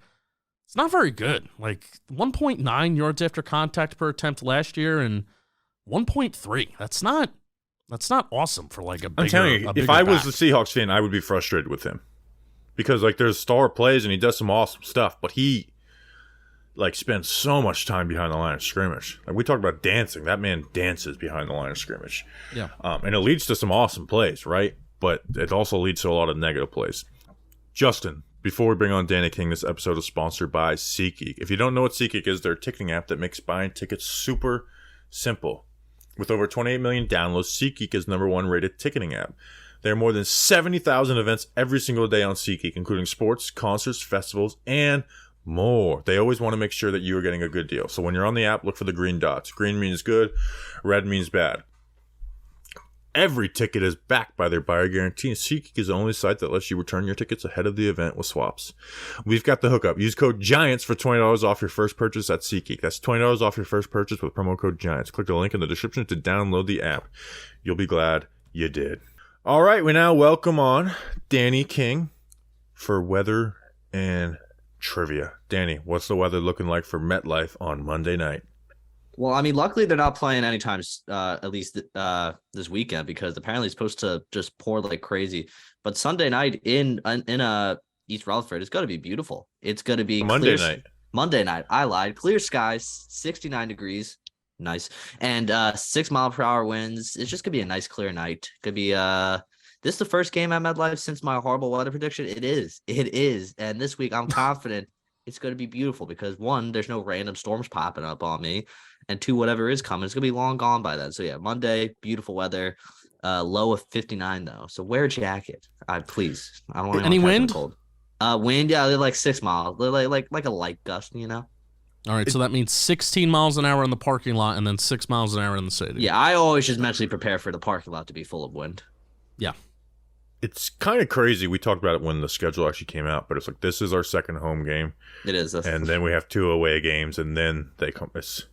It's not very good. 1.9 yards after contact per attempt last year and 1.3. That's not awesome for a bigger. I'm telling you, if I was the Seahawks fan, I would be frustrated with him. Because there's star plays and he does some awesome stuff, but he spends so much time behind the line of scrimmage. We talked about dancing. That man dances behind the line of scrimmage. Yeah. And it leads to some awesome plays, right? But it also leads to a lot of negative plays. Justin, before we bring on Danny King, this episode is sponsored by SeatGeek. If you don't know what SeatGeek is, they're a ticketing app that makes buying tickets super simple. With over 28 million downloads, SeatGeek is #1 rated ticketing app. There are more than 70,000 events every single day on SeatGeek, including sports, concerts, festivals, and more. They always want to make sure that you are getting a good deal. So when you're on the app, look for the green dots. Green means good, red means bad. Every ticket is backed by their buyer guarantee, and SeatGeek is the only site that lets you return your tickets ahead of the event with swaps. We've got the hookup. Use code GIANTS for $20 off your first purchase at SeatGeek. That's $20 off your first purchase with promo code GIANTS. Click the link in the description to download the app. You'll be glad you did. All right, we now welcome on Danny King for weather and trivia. Danny, what's the weather looking like for MetLife on Monday night? Well, I mean, luckily they're not playing anytime, at least this weekend, because apparently it's supposed to just pour like crazy. But Sunday night in East Rutherford, it's going to be beautiful. It's going to be Monday night. Monday night. I lied. Clear skies, 69 degrees. Nice. And 6 mile per hour winds. It's just gonna be a nice clear night. Could be this is the first game at MetLife since my horrible weather prediction. It is. And this week I'm confident it's gonna be beautiful because 1, there's no random storms popping up on me. And 2, whatever is coming, it's gonna be long gone by then. So yeah, Monday, beautiful weather. Low of 59 though. So wear a jacket. Please. I don't want any wind? Cold. Wind, yeah, they're 6 miles. They're like a light gust, All right, so that means 16 miles an hour in the parking lot and then 6 miles an hour in the stadium. Yeah, I always just mentally prepare for the parking lot to be full of wind. Yeah. It's kind of crazy. We talked about it when the schedule actually came out, but it's this is our second home game. It is. And then we have 2 away games, and then they come. It's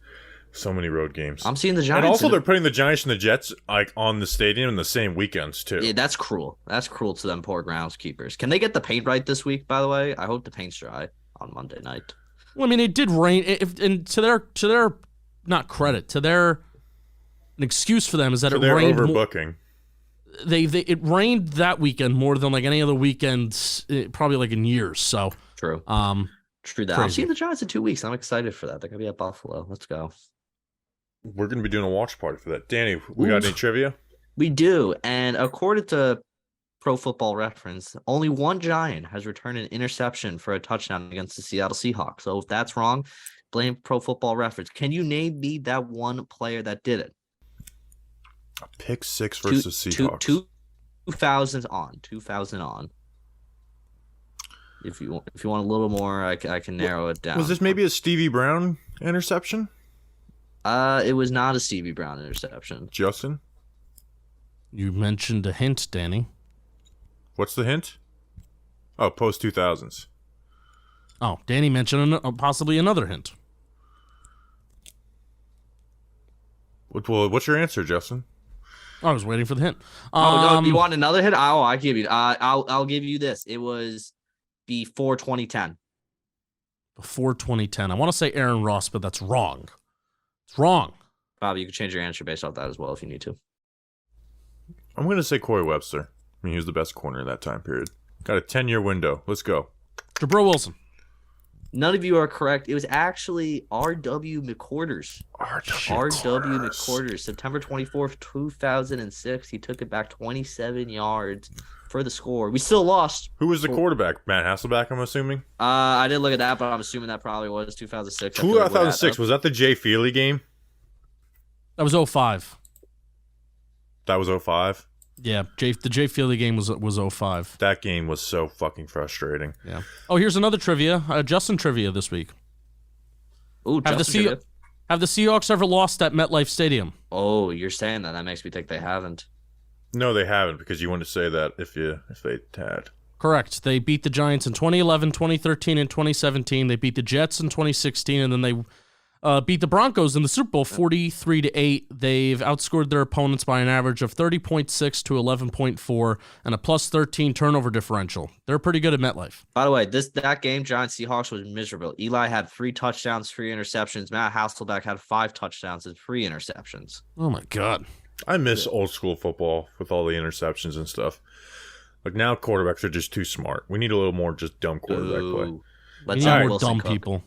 so many road games. I'm seeing the Giants. And also they're putting the Giants and the Jets on the stadium in the same weekends, too. Yeah, that's cruel. That's cruel to them poor groundskeepers. Can they get the paint right this week, by the way? I hope the paint's dry on Monday night. Well, I mean, it did rain. And to their not credit, to their an excuse for them is that so it they're rained. Overbooking. It rained that weekend more than any other weekends, probably in years. So true. True that. Crazy. I'm seeing the Giants in 2 weeks. I'm excited for that. They're gonna be at Buffalo. Let's go. We're gonna be doing a watch party for that. Danny, we got any trivia? We do, and according to Pro Football Reference, only one Giant has returned an interception for a touchdown against the Seattle Seahawks. So if that's wrong, blame Pro Football Reference. Can you name me that one player that did it? A pick 6 versus Seahawks. 2000 on. If you want a little more, I can narrow it down. Was this maybe a Stevie Brown interception? It was not a Stevie Brown interception. Justin? You mentioned a hint, Danny. What's the hint? Oh, post 2000s. Oh, Danny mentioned possibly another hint. What's your answer, Justin? I was waiting for the hint. No, you want another hint? I give you. I'll give you this. It was before 2010. Before 2010. I want to say Aaron Ross, but that's wrong. It's wrong. Bobby, you can change your answer based off that as well if you need to. I'm going to say Corey Webster. I mean, he was the best corner in that time period. Got a 10-year window. Let's go. Jabril Wilson. None of you are correct. It was actually R.W. McQuarters. R.W. McQuarters, September 24th, 2006. He took it back 27 yards for the score. We still lost. Who was the quarterback? Matt Hasselbeck, I'm assuming? I didn't look at that, but I'm assuming that probably was 2006. 2006. Was that the Jay Feely game? That was 05. That was 05? Yeah, the Jay Feely game was 05. That game was so fucking frustrating. Yeah. Oh, here's another trivia. Justin trivia this week. Ooh, have the Seahawks ever lost at MetLife Stadium? Oh, you're saying that. That makes me think they haven't. No, they haven't, because you wanted to say that if they had. Correct. They beat the Giants in 2011, 2013, and 2017. They beat the Jets in 2016, and then they beat the Broncos in the Super Bowl 43-8. They've outscored their opponents by an average of 30.6 to 11.4 and a plus 13 turnover differential. They're pretty good at MetLife. By the way, that game, Giants-Seahawks, was miserable. Eli had 3 touchdowns, 3 interceptions. Matt Hasselbeck had 5 touchdowns and 3 interceptions. Oh, my God. I miss old school football with all the interceptions and stuff. Like, now quarterbacks are just too smart. We need a little more just dumb quarterback play. Let's need more Wilson dumb Cook. people.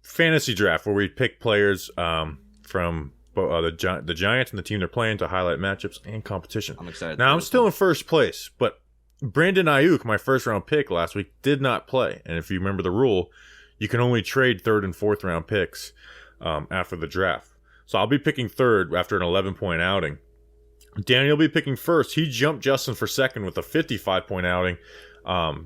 Fantasy draft where we pick players from the Giants and the team they're playing to highlight matchups and competition. I'm excited. Now, I'm still in first place, but Brandon Ayuk, my first round pick last week, did not play. And if you remember the rule, you can only trade third and fourth round picks after the draft. So I'll be picking third after an 11-point outing. Danny will be picking first. He jumped Justin for second with a 55-point outing.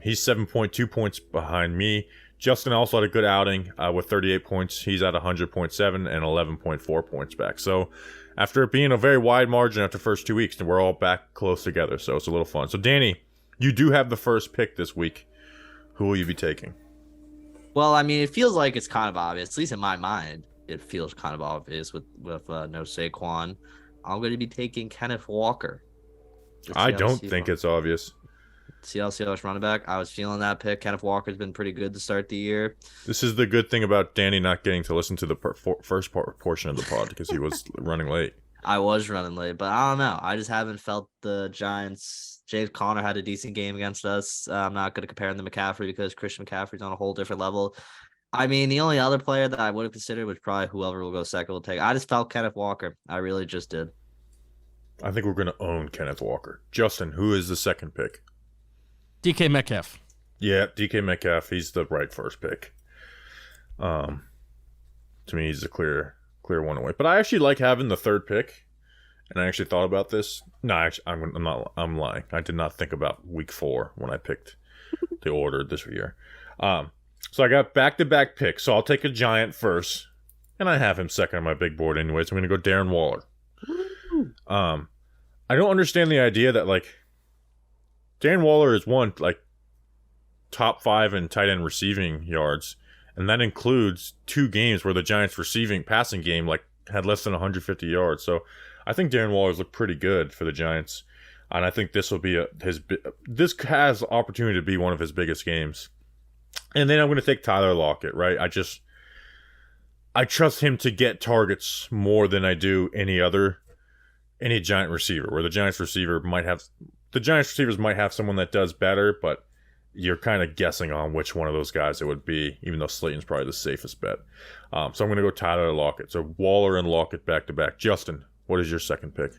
He's 7.2 points behind me. Justin also had a good outing with 38 points. He's at 100.7 and 11.4 points back. So after it being a very wide margin after the first 2 weeks, we're all back close together. So it's a little fun. So Danny, you do have the first pick this week. Who will you be taking? Well, I mean, it feels like it's kind of obvious, at least in my mind. It feels kind of obvious with no Saquon. I'm going to be taking Kenneth Walker. I don't think it's obvious. Seahawks running back. I was feeling that pick. Kenneth Walker's been pretty good to start the year. This is the good thing about Danny not getting to listen to the first portion of the pod because he was running late. I was running late, but I don't know. I just haven't felt the Giants. James Conner had a decent game against us. I'm not going to compare him to McCaffrey because Christian McCaffrey's on a whole different level. I mean, the only other player that I would have considered was probably whoever will go second will take. I just felt Kenneth Walker. I really just did. I think we're going to own Kenneth Walker. Justin, who is the second pick? DK Metcalf. Yeah, DK Metcalf. He's the right first pick. To me, he's a clear one away. But I actually like having the third pick. And I actually thought about this. No, actually, I'm lying. I did not think about week 4 when I picked the order this year. So I got back-to-back picks. So I'll take a Giant first. And I have him second on my big board anyway. So I'm going to go Darren Waller. I don't understand the idea that, like, Darren Waller is top 5 in tight end receiving yards. And that includes 2 games where the Giants passing game, had less than 150 yards. So I think Darren Waller's looked pretty good for the Giants. And I think this will be this has the opportunity to be one of his biggest games. And then I'm going to take Tyler Lockett, right? I trust him to get targets more than I do any Giant receiver, where the Giants receivers might have someone that does better, but you're kind of guessing on which one of those guys it would be, even though Slayton's probably the safest bet. So I'm going to go Tyler Lockett. So Waller and Lockett back-to-back. Justin, what is your second pick?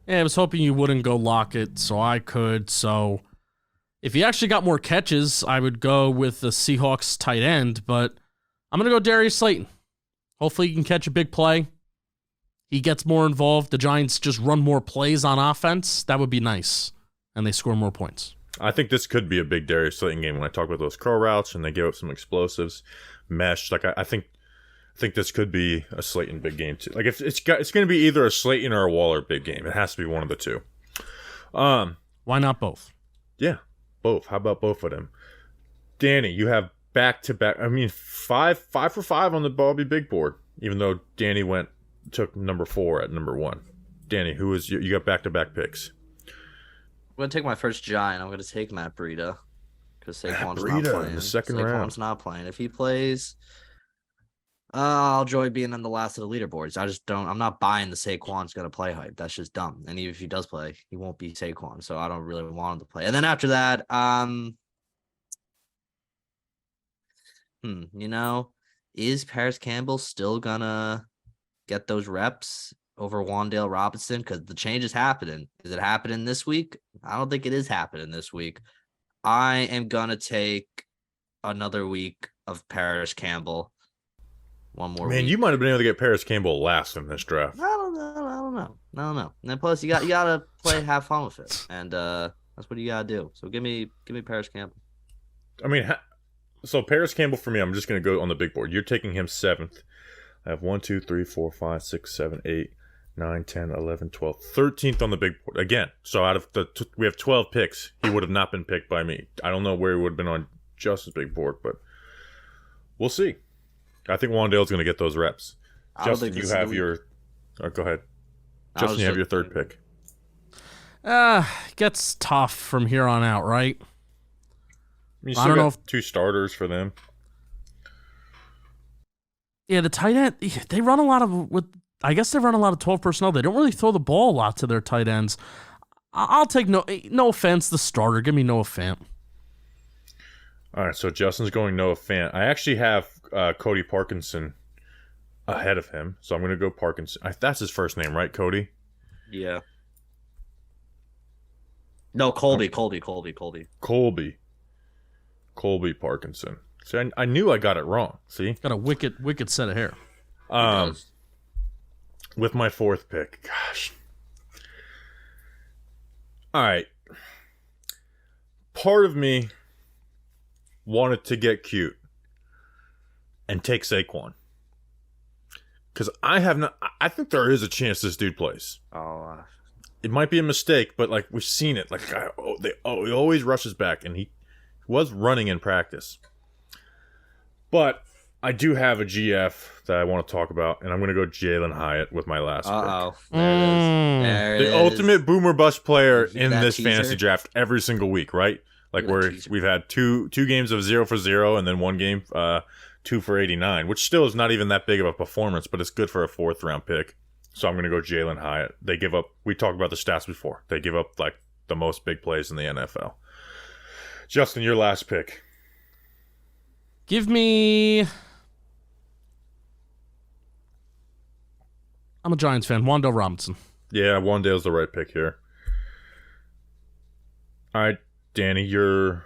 Yeah, I was hoping you wouldn't go Lockett, so I could. So if he actually got more catches, I would go with the Seahawks tight end, but I'm going to go Darius Slayton. Hopefully he can catch a big play. He gets more involved. The Giants just run more plays on offense. That would be nice. And they score more points. I think this could be a big Darius Slayton game when I talk about those curl routes and they give up some explosives, mesh. I think this could be a Slayton big game too. If it's going to be either a Slayton or a Waller big game. It has to be one of the two. Why not both? Yeah, both. How about both of them? Danny, you have back-to-back. I mean, 5 for 5 on the Bobby Big Board, even though Danny took number 4 at number 1. Danny, who is you got back-to-back picks? I'm going to take my first Giant. I'm going to take Matt Breida because Saquon's Breida not playing. in the second Saquon's round. not playing. If he plays, I'll enjoy being on the last of the leaderboards. I'm not buying the Saquon's going to play hype. That's just dumb. And even if he does play, he won't be Saquon. So I don't really want him to play. And then after that, is Paris Campbell still going to get those reps over Wan'Dale Robinson? Because the change is happening. Is it happening this week? I don't think it is happening this week. I am going to take another week of Paris Campbell. One more week. You might have been able to get Paris Campbell last in this draft. I don't know. And then plus you gotta play, have fun with it. And that's what you gotta do. So give me Paris Campbell. I mean, so Paris Campbell for me, I'm just going to go on the big board. You're taking him 7th. I have 1, 2, 3, 4, 5, 6, 7, 8, 9, 10, 11, 12, 13th on the big board. Again, so out of we have 12 picks. He would have not been picked by me. I don't know where he would have been on Justin's big board, but we'll see. I think Wandale's going to get those reps. Justin, you have your... go ahead. Justin, you have your third pick. Gets tough from here on out, right? You still got 2 starters for them. Yeah, the tight end, they run a lot of... I guess they run a lot of 12 personnel. They don't really throw the ball a lot to their tight ends. I'll take no offense, the starter. Give me Noah Fant. All right, so Justin's going Noah Fant. I actually have Cody Parkinson ahead of him, so I'm going to go Parkinson. That's his first name, right, Cody? Yeah. No, Colby Parkinson. See, I knew I got it wrong. See? Got a wicked set of hair. With my fourth pick. Gosh. All right. Part of me wanted to get cute and take Saquon. Because I think there is a chance this dude plays. It might be a mistake, but like we've seen it. Like he always rushes back, and he was running in practice. But I do have a GF that I want to talk about, and I'm going to go Jalen Hyatt with my last pick. There it is. The ultimate boomer bust player in this teaser? fantasy draft every single week, right? Like we've had two games of 0 for 0, and then one game 2 for 89, which still is not even that big of a performance, but it's good for a 4th round pick. So I'm going to go Jalen Hyatt. They give up. We talked about the stats before. They give up like the most big plays in the NFL. Justin, your last pick. Give me... I'm a Giants fan. Wandale Robinson. Yeah, Wandale's the right pick here. All right, Danny, your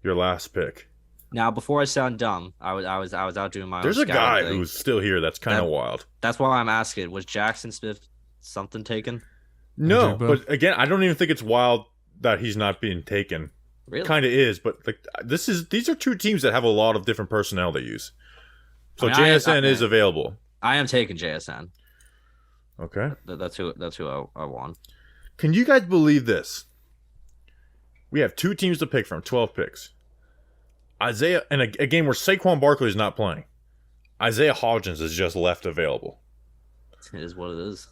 last pick. Now, before I sound dumb, I was out doing my There's own a guy thing. who's still here that's kind of wild. That's why I'm asking. Was Jackson Smith something taken? No, but again, I don't even think it's wild that he's not being taken. Really? Kind of is, but like these are 2 teams that have a lot of different personnel they use. So JSN is available. I am taking JSN. Okay. That's who I want. Can you guys believe this? We have 2 teams to pick from, 12 picks. Isaiah, in a game where Saquon Barkley is not playing, Isaiah Hodgins is just left available. It is what it is.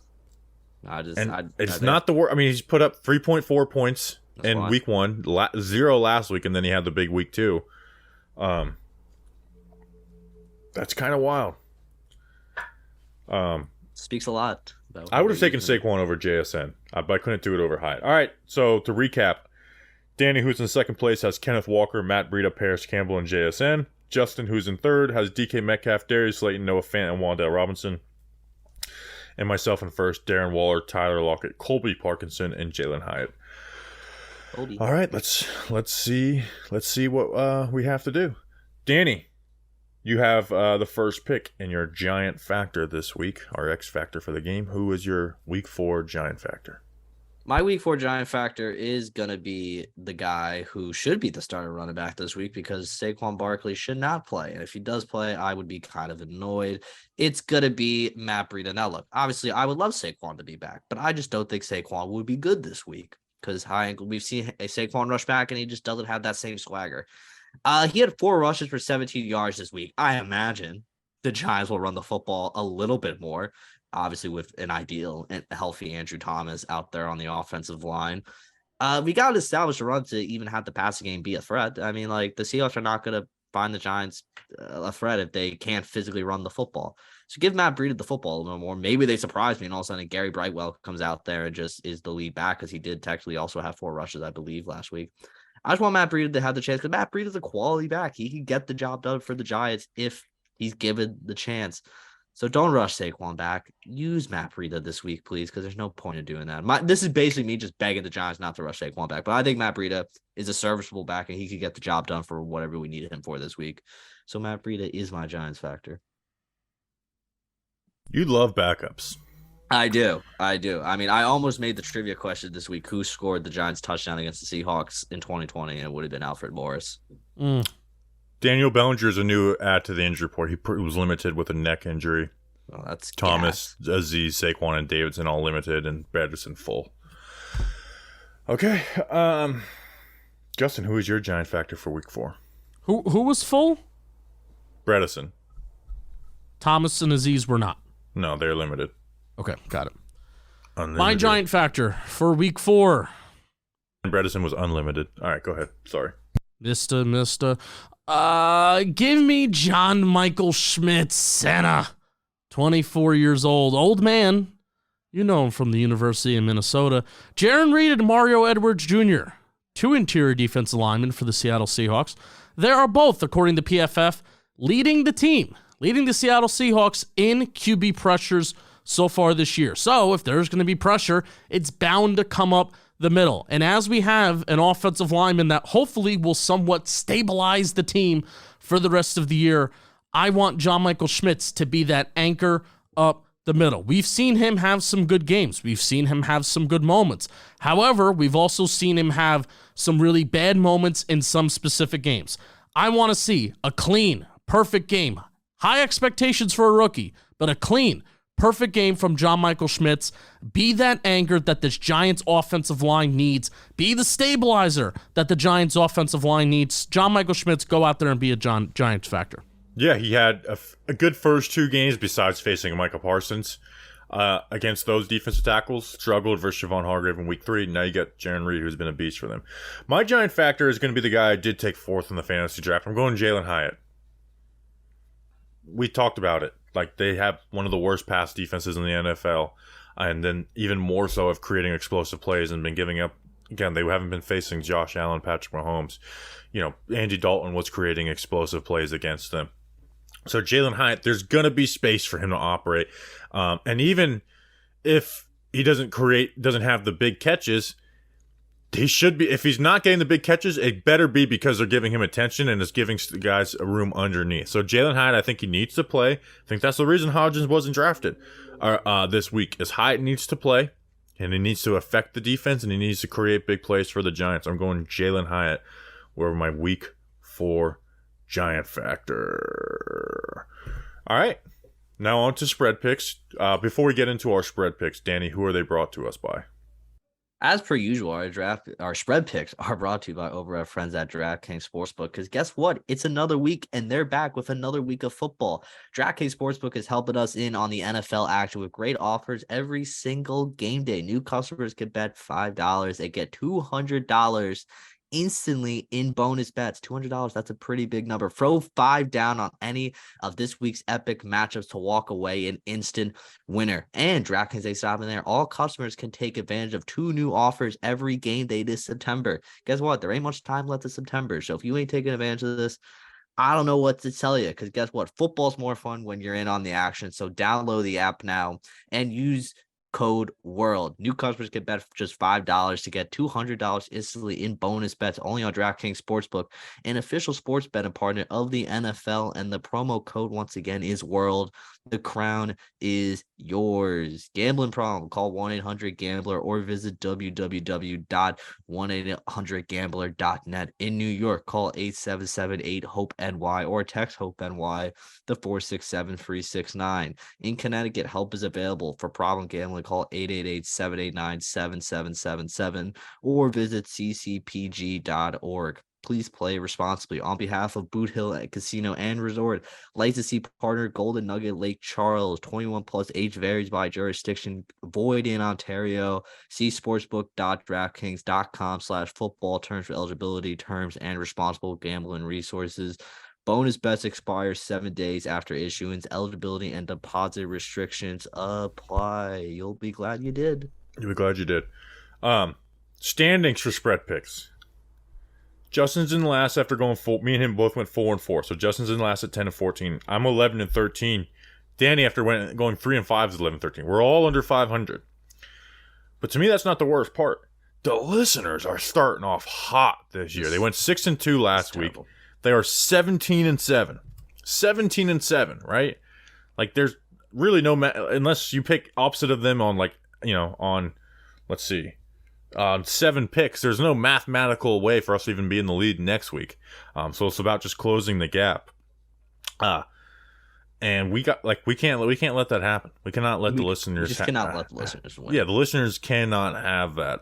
It's not the worst. I mean, he's put up 3.4 points in week 1, 0 last week, and then he had the big week 2. That's kind of wild. Speaks a lot. I would have taken Saquon over JSN, but I couldn't do it over Hyatt. All right, so to recap, Danny, who's in second place, has Kenneth Walker, Matt Breida, Paris Campbell, and JSN. Justin, who's in third, has DK Metcalf, Darius Slayton, Noah Fant, and Wandale Robinson. And myself in first, Darren Waller, Tyler Lockett, Colby Parkinson, and Jalen Hyatt. Colby. All right, let's see what we have to do. Danny, you have the first pick in your Giant Factor this week, our X Factor for the game. Who is your Week 4 Giant Factor? My Week 4 Giant Factor is going to be the guy who should be the starter running back this week because Saquon Barkley should not play. And if he does play, I would be kind of annoyed. It's going to be Matt Breida. Now, look, obviously, I would love Saquon to be back, but I just don't think Saquon would be good this week because we've seen a Saquon rush back, and he just doesn't have that same swagger. He had 4 rushes for 17 yards this week. I imagine the Giants will run the football a little bit more. Obviously, with an ideal and healthy Andrew Thomas out there on the offensive line. We got to establish a run to even have the passing game be a threat. I mean, like, the Seahawks are not going to find the Giants a threat if they can't physically run the football. So give Matt Breida the football a little more. Maybe they surprise me, and all of a sudden Gary Brightwell comes out there and just is the lead back because he did technically also have 4 rushes, I believe, last week. I just want Matt Breida to have the chance because Matt Breida is a quality back. He can get the job done for the Giants if he's given the chance. So don't rush Saquon back. Use Matt Breida this week, please, because there's no point in doing that. This is basically me just begging the Giants not to rush Saquon back. But I think Matt Breida is a serviceable back, and he could get the job done for whatever we needed him for this week. So Matt Breida is my Giants factor. You love backups. I do. I mean, I almost made the trivia question this week. Who scored the Giants touchdown against the Seahawks in 2020? And it would have been Alfred Morris. Daniel Bellinger is a new add to the injury report. He was limited with a neck injury. Well, that's Thomas, Aziz, Saquon, and Davidson all limited, and Bredesen full. Okay. Justin, who is your giant factor for week 4? Who was full? Bredesen. Thomas and Aziz were not. No, they're limited. Okay, got it. Unlimited. My giant factor for week 4. And Bredesen was unlimited. All right, go ahead. Sorry. Mister. Give me John Michael Schmidt, Senna. 24 years old. Old man. You know him from the University of Minnesota. Jaron Reed and Mario Edwards Jr., 2 interior defensive linemen for the Seattle Seahawks. They are both, according to PFF, leading the Seattle Seahawks in QB pressures so far this year. So if there's going to be pressure, it's bound to come up the middle. And as we have an offensive lineman that hopefully will somewhat stabilize the team for the rest of the year, I want John Michael Schmitz to be that anchor up the middle. We've seen him have some good games. We've seen him have some good moments. However, we've also seen him have some really bad moments in some specific games. I want to see a clean, perfect game. High expectations for a rookie, but a clean, perfect game from John Michael Schmitz. Be that anchor that this Giants offensive line needs. Be the stabilizer that the Giants offensive line needs. John Michael Schmitz, go out there and be a Giants factor. Yeah, he had a good first 2 games besides facing Micah Parsons against those defensive tackles. Struggled versus Javon Hargrave in week 3. Now you got Jaron Reed, who's been a beast for them. My giant factor is going to be the guy I did take 4th in the fantasy draft. I'm going Jalen Hyatt. We talked about it. Like, they have one of the worst pass defenses in the NFL, and then even more so of creating explosive plays and been giving up. Again, they haven't been facing Josh Allen, Patrick Mahomes. Andy Dalton was creating explosive plays against them. So Jalen Hyatt, there's going to be space for him to operate. And even if he doesn't have the big catches, he should be. If he's not getting the big catches, it better be because they're giving him attention and it's giving the guys a room underneath. So Jalen Hyatt, I think he needs to play. I think that's the reason Hodgins wasn't drafted this week, is Hyatt needs to play, and he needs to affect the defense, and he needs to create big plays for the Giants. I'm going Jalen Hyatt over my week 4 giant factor. All right. Now on to spread picks. Before we get into our spread picks, Danny, who are they brought to us by? As per usual, our spread picks are brought to you by over our friends at DraftKings Sportsbook. Because guess what? It's another week, and they're back with another week of football. DraftKings Sportsbook is helping us in on the NFL action with great offers every single game day. New customers can bet $5 and get $200 instantly in bonus bets. $200, that's a pretty big number. Throw 5 down on any of this week's epic matchups to walk away an instant winner. And DraftKings, they stop in there. All customers can take advantage of 2 new offers every game day this September. Guess what? There ain't much time left in September. So if you ain't taking advantage of this, I don't know what to tell you, because guess what? Football's more fun when you're in on the action. So download the app now and use code WORLD. New customers can bet for just $5 to get $200 instantly in bonus bets only on DraftKings Sportsbook, an official sports betting partner of the NFL. And the promo code, once again, is WORLD. The crown is yours. Gambling problem? Call 1-800-GAMBLER or visit www.1800gambler.net. In New York, call 877-8-HOPE-NY or text HOPE-NY to 467-369. In Connecticut, help is available. For problem gambling, call 888-789-7777 or visit ccpg.org. Please play responsibly. On behalf of Boot Hill Casino and Resort, licensee partner Golden Nugget Lake Charles, 21 plus, age varies by jurisdiction, void in Ontario. See sportsbook.draftkings.com/football terms for eligibility, terms, and responsible gambling resources. Bonus bets expire 7 days after issuance. Eligibility and deposit restrictions apply. You'll be glad you did. You'll be glad you did. Standings for spread picks. Justin's in last after going full. Me and him both went 4-4. So Justin's in last at 10-14. I'm 11-13. Danny, after going 3-5, is 11-13. We're all under 500. But to me, that's not the worst part. The listeners are starting off hot this year. They went 6-2 last week. They are 17-7. 17-7, right? Like, there's really no unless you pick opposite of them on, like, on, let's see, 7 picks. There's no mathematical way for us to even be in the lead next week. So it's about just closing the gap. And we can't let that happen. We cannot let the listeners. We just cannot let the listeners win. Yeah, the listeners cannot have that.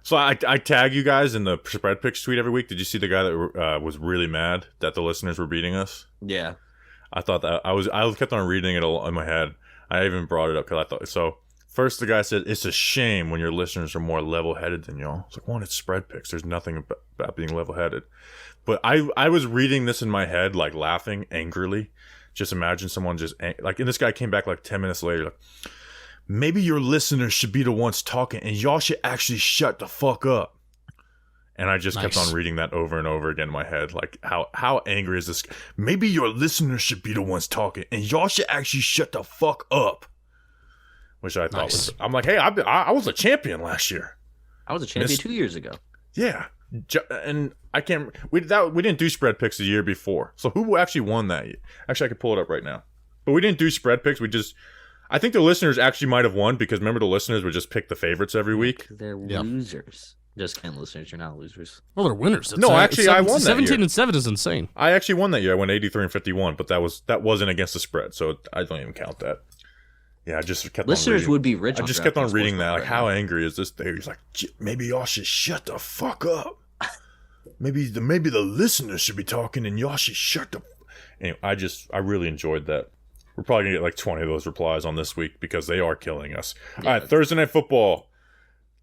So I tag you guys in the spread picks tweet every week. Did you see the guy that was really mad that the listeners were beating us? Yeah. I thought that I kept on reading it in my head. I even brought it up because I thought so. First, the guy said it's a shame when your listeners are more level-headed than y'all. It's like, one, it's spread picks. There's nothing about being level-headed. But I was reading this in my head, like laughing angrily. Just imagine someone and this guy came back like 10 minutes later, like, maybe your listeners should be the ones talking and y'all should actually shut the fuck up. And I just kept on reading that over and over again in my head. Like, how angry is this? Maybe your listeners should be the ones talking and y'all should actually shut the fuck up. Which I thought was, I'm like, hey, I was a champion last year. I was a champion 2 years ago. Yeah. And I can't. We didn't do spread picks the year before. So who actually won that year? Actually, I could pull it up right now. But we didn't do spread picks. I think the listeners actually might have won because remember the listeners would just pick the favorites every week. They're losers. Just kidding, listeners. You're not losers. Well, they're winners. I won that 17-7 is insane. I actually won that year. I went 83-51, but that wasn't against the spread, so I don't even count that. Yeah, I just kept listeners would be rich. I just kept on reading that. Like, how angry is this dude? He's like, maybe y'all should shut the fuck up. Maybe the listeners should be talking and y'all should shut the. Anyway, I really enjoyed that. We're probably gonna get like 20 of those replies on this week because they are killing us. Yeah. All right, Thursday Night Football.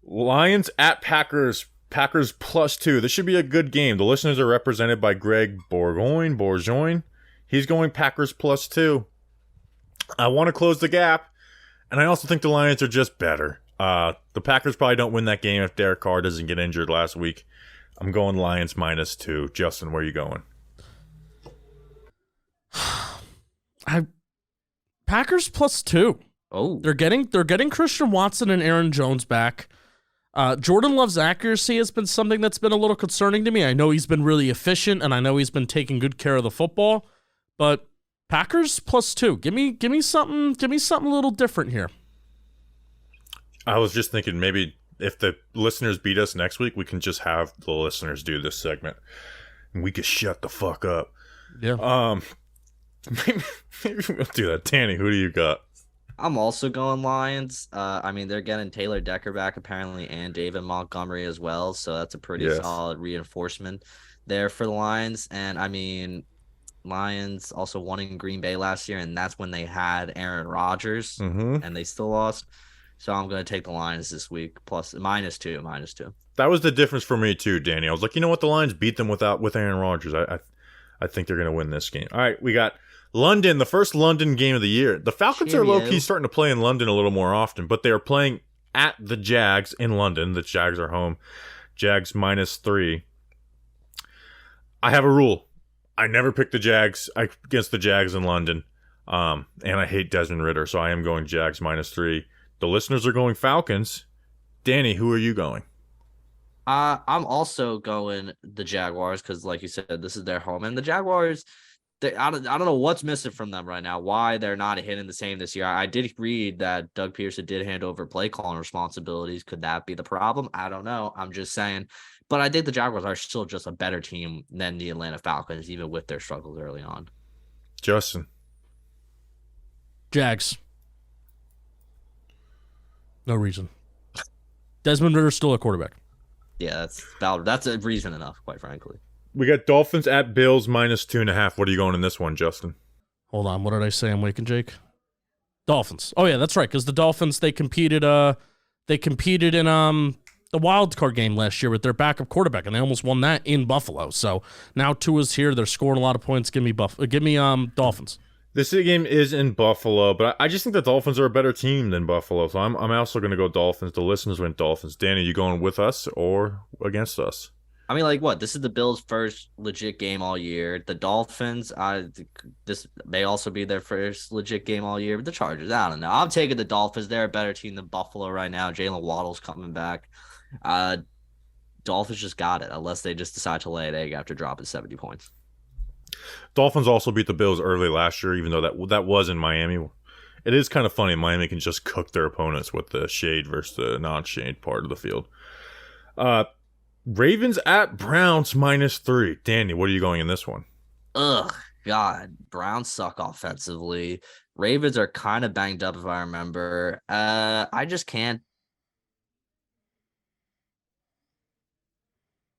Lions at Packers. Packers +2. This should be a good game. The listeners are represented by Greg Bourgoin. He's going Packers +2. I want to close the gap, and I also think the Lions are just better. The Packers probably don't win that game if Derek Carr doesn't get injured last week. I'm going Lions -2. Justin, where are you going? Packers +2. Oh, they're getting Christian Watson and Aaron Jones back. Jordan Love's accuracy has been something that's been a little concerning to me. I know he's been really efficient, and I know he's been taking good care of the football, but Packers +2. Give me something. Give me something a little different here. I was just thinking maybe if the listeners beat us next week, we can just have the listeners do this segment, and we could shut the fuck up. Yeah. Maybe we'll do that. Danny, who do you got? I'm also going Lions. I mean, they're getting Taylor Decker back apparently and David Montgomery as well. So that's a pretty solid reinforcement there for the Lions. And I mean, Lions also won in Green Bay last year, and that's when they had Aaron Rodgers, and they still lost. So I'm going to take the Lions this week -2. That was the difference for me too, Danny. I was like, you know what? The Lions beat them with Aaron Rodgers. I think they're going to win this game. All right, we got London, the first London game of the year. The Falcons are low-key starting to play in London a little more often, but they are playing at the Jags in London. The Jags are home. Jags -3. I have a rule. I never pick the Jags against the Jags in London, and I hate Desmond Ridder, so I am going Jags -3. The listeners are going Falcons. Danny, who are you going? I'm also going the Jaguars because, like you said, this is their home, and the Jaguars. I don't know what's missing from them right now. Why they're not hitting the same this year. I did read that Doug Pearson did hand over play calling responsibilities. Could that be the problem? I don't know. I'm just saying. But I think the Jaguars are still just a better team than the Atlanta Falcons, even with their struggles early on. Justin. Jags. No reason. Desmond Ridder's still a quarterback. Yeah, that's a reason enough, quite frankly. We got Dolphins at Bills -2.5. What are you going in this one, Justin? Hold on. What did I say? I'm waking Jake. Dolphins. Oh yeah, that's right. Because the Dolphins they competed in the wild card game last year with their backup quarterback, and they almost won that in Buffalo. So now Tua's here. They're scoring a lot of points. Give me Dolphins. This game is in Buffalo, but I just think the Dolphins are a better team than Buffalo. So I'm also going to go Dolphins. The listeners went Dolphins. Danny, you going with us or against us? I mean, like what? This is the Bills' first legit game all year. The Dolphins, this may also be their first legit game all year. But the Chargers, I don't know. I'm taking the Dolphins. They're a better team than Buffalo right now. Jalen Waddle's coming back. Dolphins just got it, unless they just decide to lay an egg after dropping 70 points. Dolphins also beat the Bills early last year, even though that was in Miami. It is kind of funny. Miami can just cook their opponents with the shade versus the non-shade part of the field. Ravens at Browns -3. Danny, what are you going in this one? Ugh. God, Browns suck offensively. Ravens are kind of banged up if I remember. I just can't.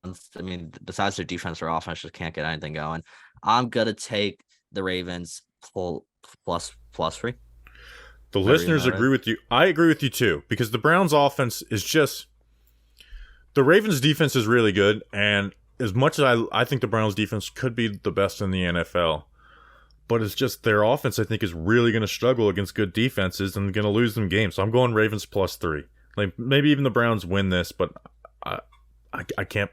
I mean, besides their defense or offense, just can't get anything going. I'm gonna take the Ravens plus 3. The Am I reading listeners that right? agree with you. I agree with you too, because the Browns offense is just the Ravens defense is really good, and as much as I think the Browns defense could be the best in the NFL, but it's just their offense I think is really going to struggle against good defenses and going to lose them games. So I'm going Ravens plus 3. Like maybe even the Browns win this, but I can't.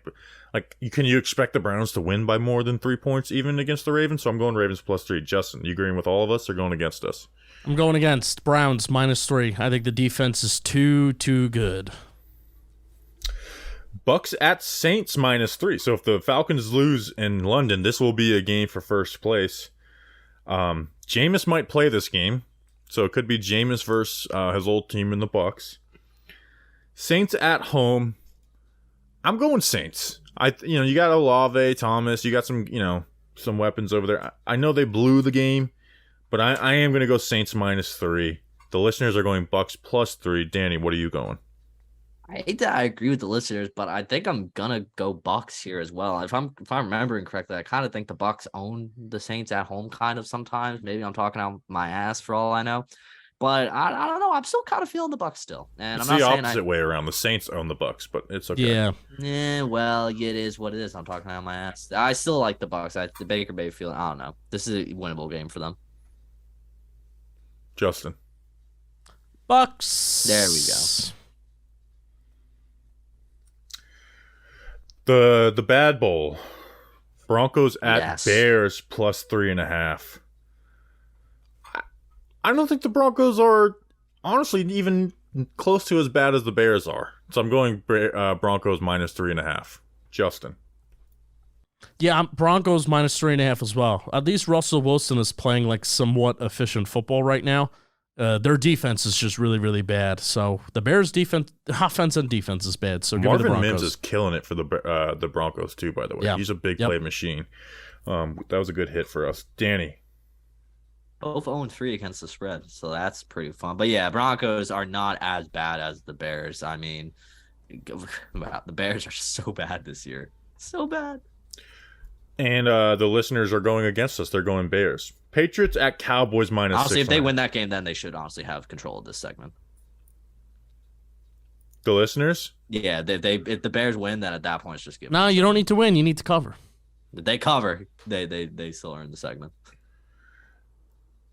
Like, can you expect the Browns to win by more than 3 points even against the Ravens? So I'm going Ravens plus 3. Justin, you agreeing with all of us or going against us? I'm going against Browns -3. I think the defense is too good. Bucks at Saints -3. So if the Falcons lose in London, this will be a game for first place. Jameis might play this game, so it could be Jameis versus his old team in the Bucks. Saints at home. I'm going Saints. You got Olave, Thomas. You got some weapons over there. I know they blew the game, but I am going to go Saints -3. The listeners are going Bucks +3. Danny, what are you going? I hate that I agree with the listeners, but I think I'm gonna go Bucks here as well. If I'm remembering correctly, I kind of think the Bucks own the Saints at home kind of sometimes. Maybe I'm talking out my ass for all I know. But I don't know. I'm still kind of feeling the Bucks still. And It's I'm the not saying opposite way around. The Saints own the Bucks, but it's okay. Yeah. well, it is what it is. I'm talking out my ass. I still like the Bucks. The Baker Mayfield, I don't know. This is a winnable game for them. Justin. Bucks. There we go. The Bad Bowl. Broncos at Yes. Bears +3.5. I don't think the Broncos are honestly even close to as bad as the Bears are. So I'm going Broncos -3.5. Justin. Yeah, Broncos -3.5 as well. At least Russell Wilson is playing like somewhat efficient football right now. Their defense is just really, really bad. So the Bears' offense and defense is bad. So give me the Marvin Broncos. Mims is killing it for the Broncos too. By the way, Yeah. He's a big play machine. That was a good hit for us, Danny. Both 0-3 against the spread, so that's pretty fun. But yeah, Broncos are not as bad as the Bears. I mean, wow, the Bears are so bad this year. So bad. And the listeners are going against us. They're going Bears. Patriots at Cowboys -6. Honestly, if they win that game, then they should honestly have control of this segment. The listeners? Yeah, if the Bears win, then at that point it's just give. No, you don't need to win. You need to cover. If they cover, they still earn the segment.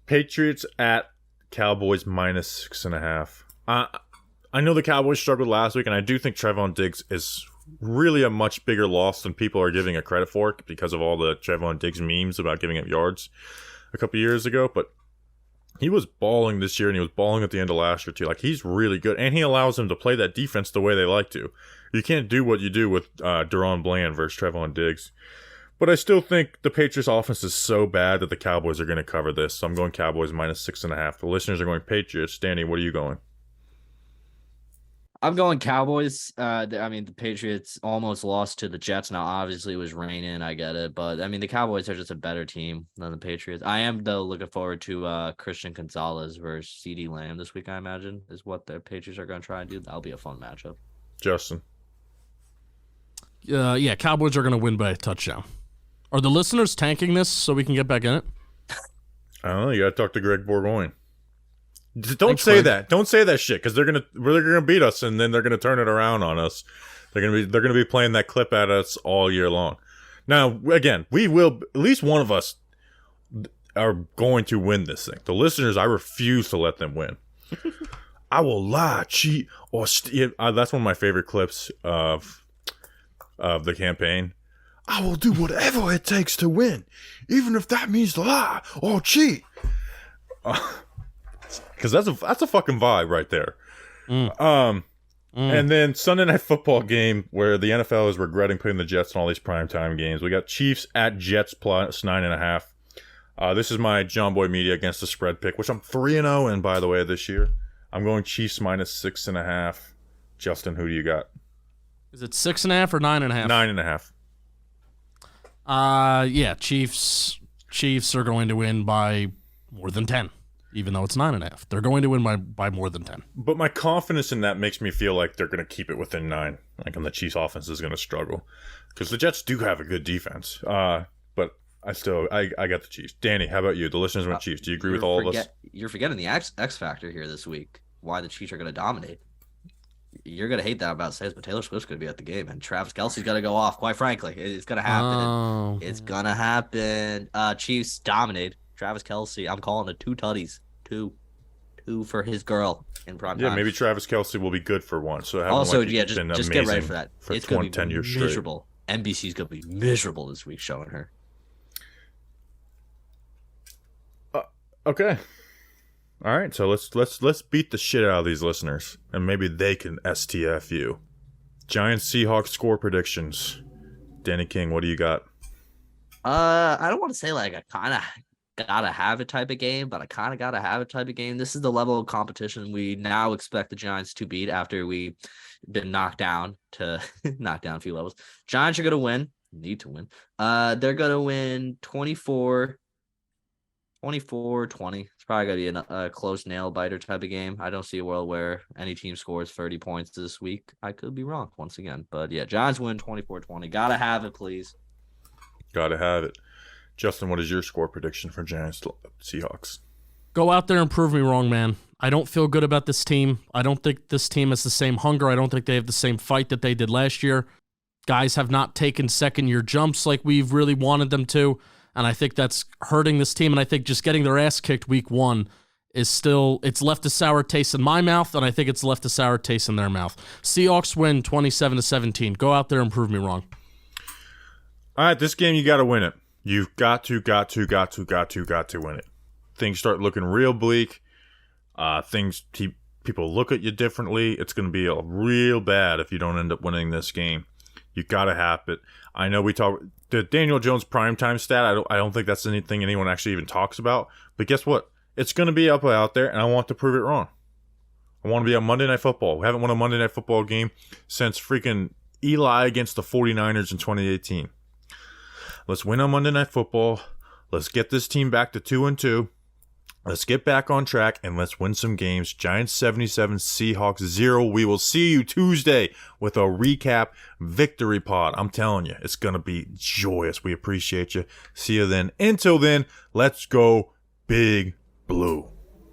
Patriots at Cowboys -6.5. I know the Cowboys struggled last week, and I do think Trevon Diggs is really a much bigger loss than people are giving it credit for because of all the Trevon Diggs memes about giving up yards a couple years ago. But he was balling this year, and he was balling at the end of last year too. Like, he's really good, and he allows them to play that defense the way they like to. You can't do what you do with Deron Bland versus Trevon Diggs. But I still think the Patriots offense is so bad that the Cowboys are going to cover this. So I'm going Cowboys -6.5. The listeners are going Patriots. Danny, what are you going? I'm going Cowboys. I mean, the Patriots almost lost to the Jets. Now, obviously, it was raining. I get it. But, I mean, the Cowboys are just a better team than the Patriots. I am, though, looking forward to Christian Gonzalez versus CeeDee Lamb this week, I imagine, is what the Patriots are going to try and do. That'll be a fun matchup. Justin. Yeah, Cowboys are going to win by a touchdown. Are the listeners tanking this so we can get back in it? I don't know. You got to talk to Greg Bourgoin. Don't Thanks, say Greg. that. Don't say that shit because they're gonna beat us and then they're gonna turn it around on us. They're gonna be playing that clip at us all year long. Now, again, we will. At least one of us are going to win this thing. The listeners, I refuse to let them win. I will lie, cheat, or that's one of my favorite clips of the campaign. I will do whatever it takes to win, even if that means lie or cheat. Because that's a fucking vibe right there. And then Sunday Night Football game where the NFL is regretting putting the Jets in all these primetime games. We got Chiefs at Jets +9.5. This is my John Boy Media against the spread pick, which I'm 3-0 in, by the way, this year. I'm going Chiefs -6.5. Justin, who do you got? Is it 6.5 or 9.5? 9.5. Yeah, Chiefs. Chiefs are going to win by more than 10, even though it's 9.5. They're going to win by more than 10. But my confidence in that makes me feel like they're going to keep it within 9. Like, and the Chiefs' offense is going to struggle. Because the Jets do have a good defense. But I got the Chiefs. Danny, how about you? The listeners went Chiefs. Do you agree with all of us? You're forgetting the X factor here this week. Why the Chiefs are going to dominate. You're going to hate that about Saints, but Taylor Swift's going to be at the game, and Travis Kelce's going to go off. Quite frankly, it's going to happen. Oh. It's going to happen. Chiefs dominate. Travis Kelce, I'm calling it 2 tutties. 2 for his girl in prime time. Yeah, maybe Travis Kelce will be good for one. So also, just get ready for that. For it's going to be years miserable. NBC's going to be miserable this week showing her. Okay. All right, so let's beat the shit out of these listeners, and maybe they can STF you. Giants-Seahawks score predictions. Danny King, what do you got? I don't want to say like I kind of gotta have it type of game, but I kind of gotta have it type of game. This is the level of competition we now expect the Giants to beat after we've been knocked down a few levels. Giants are gonna win. Need to win. They're gonna win 24-20. It's probably going to be a close nail-biter type of game. I don't see a world where any team scores 30 points this week. I could be wrong once again. But, yeah, Giants win 24-20. Got to have it, please. Got to have it. Justin, what is your score prediction for Giants-Seahawks? Go out there and prove me wrong, man. I don't feel good about this team. I don't think this team has the same hunger. I don't think they have the same fight that they did last year. Guys have not taken second-year jumps like we've really wanted them to. And I think that's hurting this team. And I think just getting their ass kicked week 1 is still, it's left a sour taste in my mouth. And I think it's left a sour taste in their mouth. Seahawks win 27-17. Go out there and prove me wrong. All right, this game, you got to win it. You've got to win it. Things start looking real bleak. People look at you differently. It's going to be real bad if you don't end up winning this game. You got to have it. I know we talk the Daniel Jones primetime stat. I don't think that's anything anyone actually even talks about. But guess what? It's going to be up out there, and I want to prove it wrong. I want to be on Monday Night Football. We haven't won a Monday Night Football game since freaking Eli against the 49ers in 2018. Let's win on Monday Night Football. Let's get this team back to 2-2. Let's get back on track, and let's win some games. Giants 77, Seahawks 0. We will see you Tuesday with a recap victory pod. I'm telling you, it's going to be joyous. We appreciate you. See you then. Until then, let's go Big Blue.